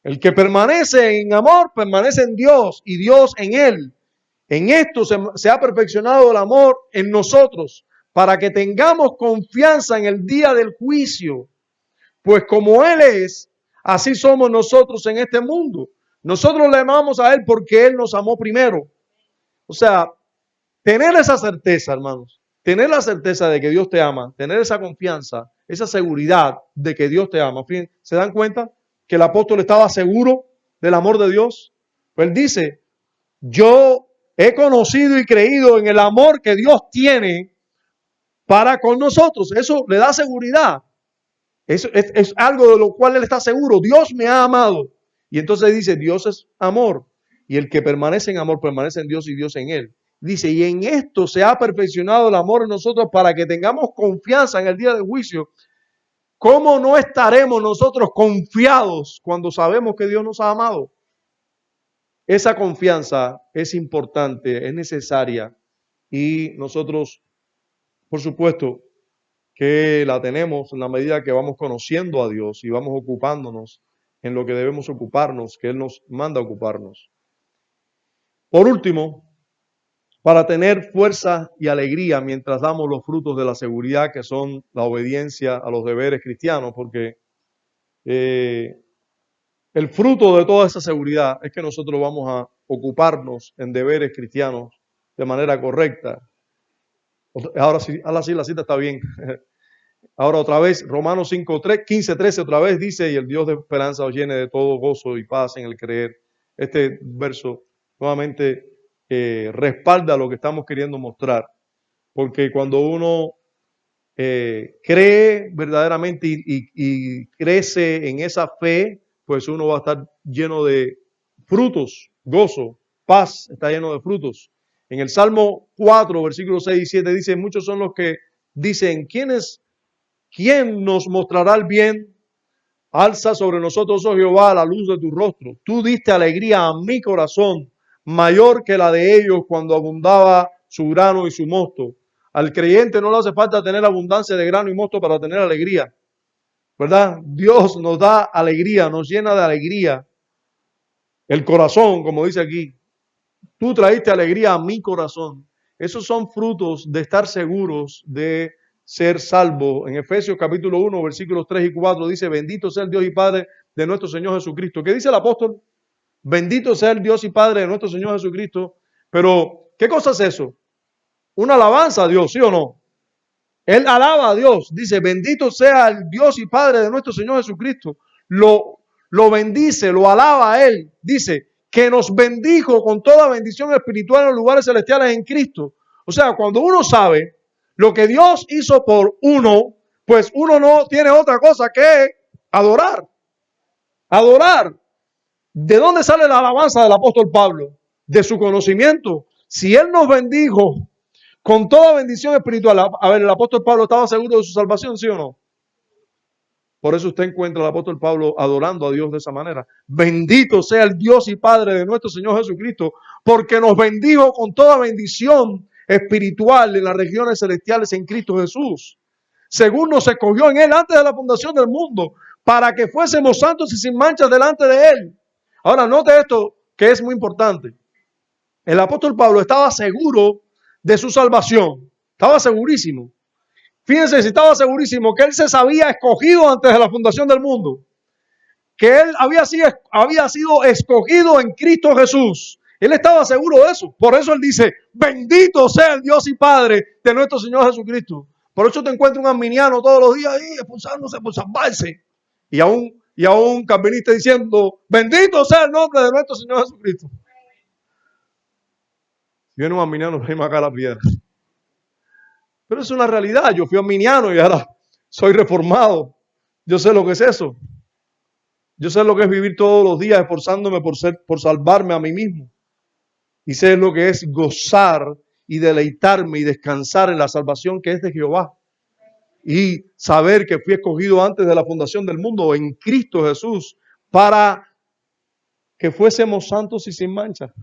El que permanece en amor, permanece en Dios y Dios en él. En esto se ha perfeccionado el amor en nosotros, para que tengamos confianza en el día del juicio. Pues como Él es, así somos nosotros en este mundo. Nosotros le amamos a Él porque Él nos amó primero. O sea, tener esa certeza, hermanos, tener la certeza de que Dios te ama, tener esa confianza, esa seguridad de que Dios te ama. ¿Se dan cuenta que el apóstol estaba seguro del amor de Dios? Pues él dice, yo he conocido y creído en el amor que Dios tiene para con nosotros. Eso le da seguridad. Eso es algo de lo cual él está seguro. Dios me ha amado. Y entonces dice, Dios es amor. Y el que permanece en amor, permanece en Dios y Dios en él. Dice, y en esto se ha perfeccionado el amor en nosotros para que tengamos confianza en el día del juicio. ¿Cómo no estaremos nosotros confiados cuando sabemos que Dios nos ha amado? Esa confianza es importante, es necesaria. Y nosotros, por supuesto, que la tenemos en la medida que vamos conociendo a Dios y vamos ocupándonos en lo que debemos ocuparnos, que Él nos manda a ocuparnos. Por último, para tener fuerza y alegría mientras damos los frutos de la seguridad, que son la obediencia a los deberes cristianos, porque el fruto de toda esa seguridad es que nosotros vamos a ocuparnos en deberes cristianos de manera correcta. Ahora sí la cita está bien. Ahora otra vez, Romanos 15, 13 otra vez dice, y el Dios de esperanza os llene de todo gozo y paz en el creer. Este verso nuevamente respalda lo que estamos queriendo mostrar, porque cuando uno cree verdaderamente y crece en esa fe, pues uno va a estar lleno de frutos, gozo, paz, está lleno de frutos. En el Salmo 4, versículos 6 y 7 dice, muchos son los que dicen, ¿quién nos mostrará el bien? Alza sobre nosotros, oh Jehová, la luz de tu rostro. Tú diste alegría a mi corazón, mayor que la de ellos cuando abundaba su grano y su mosto. Al creyente no le hace falta tener abundancia de grano y mosto para tener alegría, ¿verdad? Dios nos da alegría, nos llena de alegría. El corazón, como dice aquí, tú traíste alegría a mi corazón. Esos son frutos de estar seguros de ser salvo. En Efesios capítulo 1, versículos 3 y 4 dice, bendito sea el Dios y Padre de nuestro Señor Jesucristo. ¿Qué dice el apóstol? Bendito sea el Dios y Padre de nuestro Señor Jesucristo. Pero, ¿qué cosa es eso? Una alabanza a Dios, ¿sí o no? Él alaba a Dios. Dice, bendito sea el Dios y Padre de nuestro Señor Jesucristo. Lo bendice, lo alaba a Él. Dice, que nos bendijo con toda bendición espiritual en los lugares celestiales en Cristo. O sea, cuando uno sabe lo que Dios hizo por uno, pues uno no tiene otra cosa que adorar. Adorar. ¿De dónde sale la alabanza del apóstol Pablo? De su conocimiento. Si Él nos bendijo con toda bendición espiritual. A ver, el apóstol Pablo estaba seguro de su salvación, ¿sí o no? Por eso usted encuentra al apóstol Pablo adorando a Dios de esa manera. Bendito sea el Dios y Padre de nuestro Señor Jesucristo, porque nos bendijo con toda bendición espiritual en las regiones celestiales en Cristo Jesús. Según nos escogió en Él antes de la fundación del mundo, para que fuésemos santos y sin manchas delante de Él. Ahora, note esto que es muy importante. El apóstol Pablo estaba seguro de su salvación. Estaba segurísimo. Fíjense si estaba segurísimo que él se sabía escogido antes de la fundación del mundo. Que él había sido escogido en Cristo Jesús. Él estaba seguro de eso. Por eso él dice, bendito sea el Dios y Padre de nuestro Señor Jesucristo. Por eso te encuentras un arminiano todos los días ahí esforzándose por salvarse. Y a un calvinista diciendo, bendito sea el nombre de nuestro Señor Jesucristo. Viene un arminiano, prima acá la piedra. Pero es una realidad. Yo fui arminiano y ahora soy reformado. Yo sé lo que es eso. Yo sé lo que es vivir todos los días esforzándome por salvarme a mí mismo. Y sé lo que es gozar y deleitarme y descansar en la salvación que es de Jehová. Y saber que fui escogido antes de la fundación del mundo en Cristo Jesús para que fuésemos santos y sin mancha.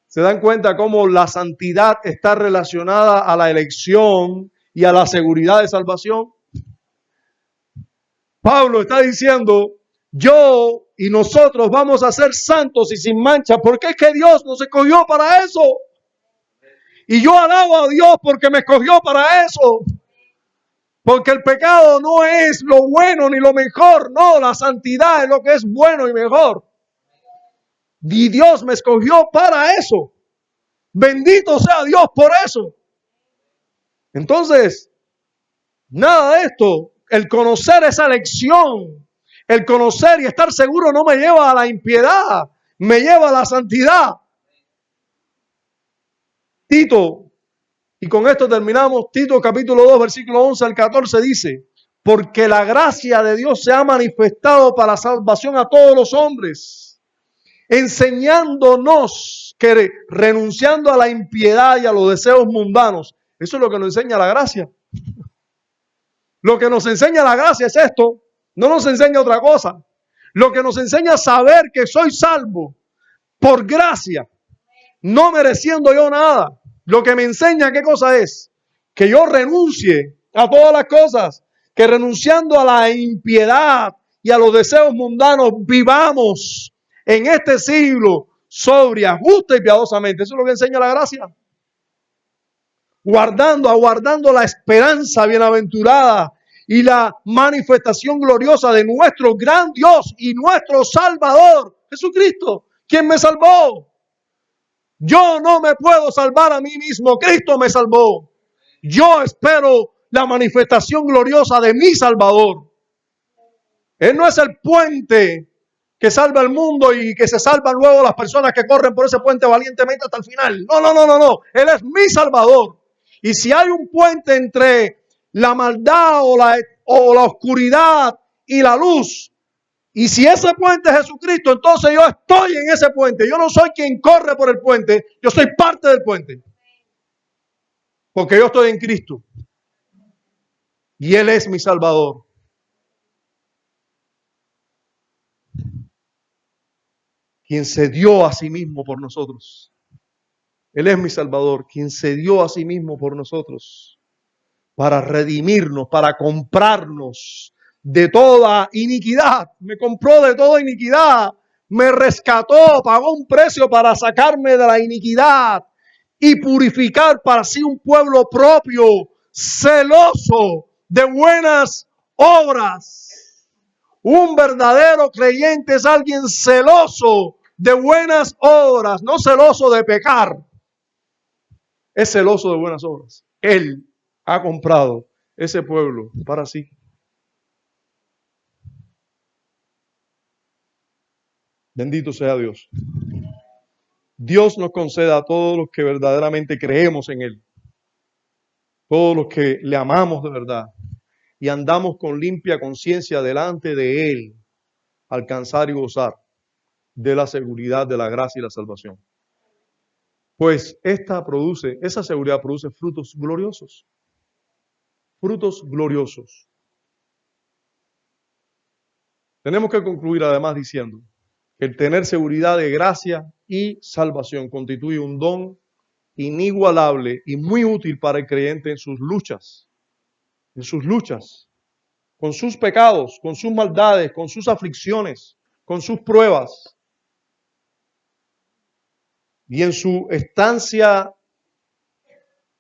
¿Se dan cuenta cómo la santidad está relacionada a la elección y a la seguridad de salvación? Pablo está diciendo, yo y nosotros vamos a ser santos y sin mancha, porque es que Dios nos escogió para eso. Y yo alabo a Dios porque me escogió para eso. Porque el pecado no es lo bueno ni lo mejor, no, la santidad es lo que es bueno y mejor. Y Dios me escogió para eso. Bendito sea Dios por eso. Entonces, nada de esto, el conocer esa lección, el conocer y estar seguro no me lleva a la impiedad, me lleva a la santidad. Tito, y con esto terminamos, Tito capítulo 2, versículo 11 al 14 dice, porque la gracia de Dios se ha manifestado para salvación a todos los hombres, enseñándonos que renunciando a la impiedad y a los deseos mundanos, eso es lo que nos enseña la gracia. Lo que nos enseña la gracia es esto, no nos enseña otra cosa. Lo que nos enseña a saber que soy salvo por gracia, no mereciendo yo nada. Lo que me enseña, ¿qué cosa es? Que yo renuncie a todas las cosas, que renunciando a la impiedad y a los deseos mundanos, vivamos en este siglo sobria, justa y piadosamente. Eso es lo que enseña la gracia. Aguardando la esperanza bienaventurada y la manifestación gloriosa de nuestro gran Dios y nuestro Salvador, Jesucristo, quien me salvó. Yo no me puedo salvar a mí mismo, Cristo me salvó. Yo espero la manifestación gloriosa de mi Salvador. Él no es el puente que salva el mundo y que se salvan luego las personas que corren por ese puente valientemente hasta el final. No. Él es mi Salvador. Y si hay un puente entre la maldad o la oscuridad y la luz, y si ese puente es Jesucristo, entonces yo estoy en ese puente. Yo no soy quien corre por el puente, yo soy parte del puente. Porque yo estoy en Cristo. Y Él es mi Salvador. Quien se dio a sí mismo por nosotros. Él es mi Salvador, quien se dio a sí mismo por nosotros, para redimirnos, para comprarnos de toda iniquidad. Me compró de toda iniquidad, me rescató, pagó un precio para sacarme de la iniquidad y purificar para sí un pueblo propio, celoso de buenas obras. Un verdadero creyente es alguien celoso de buenas obras, no celoso de pecar. Es celoso de buenas obras. Él ha comprado ese pueblo para sí. Bendito sea Dios. Dios nos conceda a todos los que verdaderamente creemos en Él, todos los que le amamos de verdad y andamos con limpia conciencia delante de Él, alcanzar y gozar de la seguridad de la gracia y la salvación. Pues esa seguridad produce frutos gloriosos. Frutos gloriosos. Tenemos que concluir además diciendo que el tener seguridad de gracia y salvación constituye un don inigualable y muy útil para el creyente en sus luchas, con sus pecados, con sus maldades, con sus aflicciones, con sus pruebas y en su estancia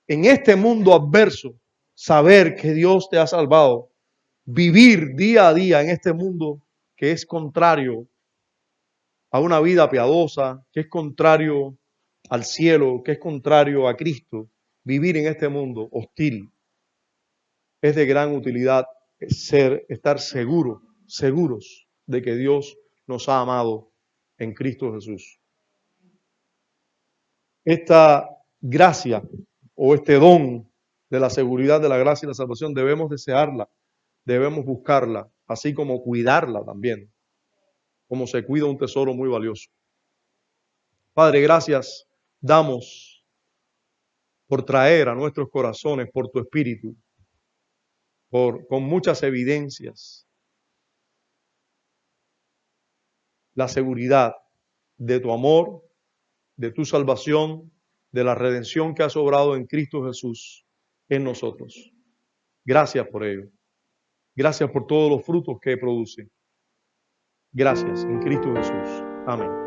en este mundo adverso. Saber que Dios te ha salvado, vivir día a día en este mundo que es contrario a una vida piadosa, que es contrario al cielo, que es contrario a Cristo, vivir en este mundo hostil, es de gran utilidad estar seguros de que Dios nos ha amado en Cristo Jesús. Esta gracia o este don de la seguridad de la gracia y la salvación debemos desearla, debemos buscarla, así como cuidarla también, como se cuida un tesoro muy valioso. Padre, gracias damos por traer a nuestros corazones, por tu Espíritu, con muchas evidencias, la seguridad de tu amor, de tu salvación, de la redención que has obrado en Cristo Jesús en nosotros. Gracias por ello. Gracias por todos los frutos que produce. Gracias en Cristo Jesús. Amén.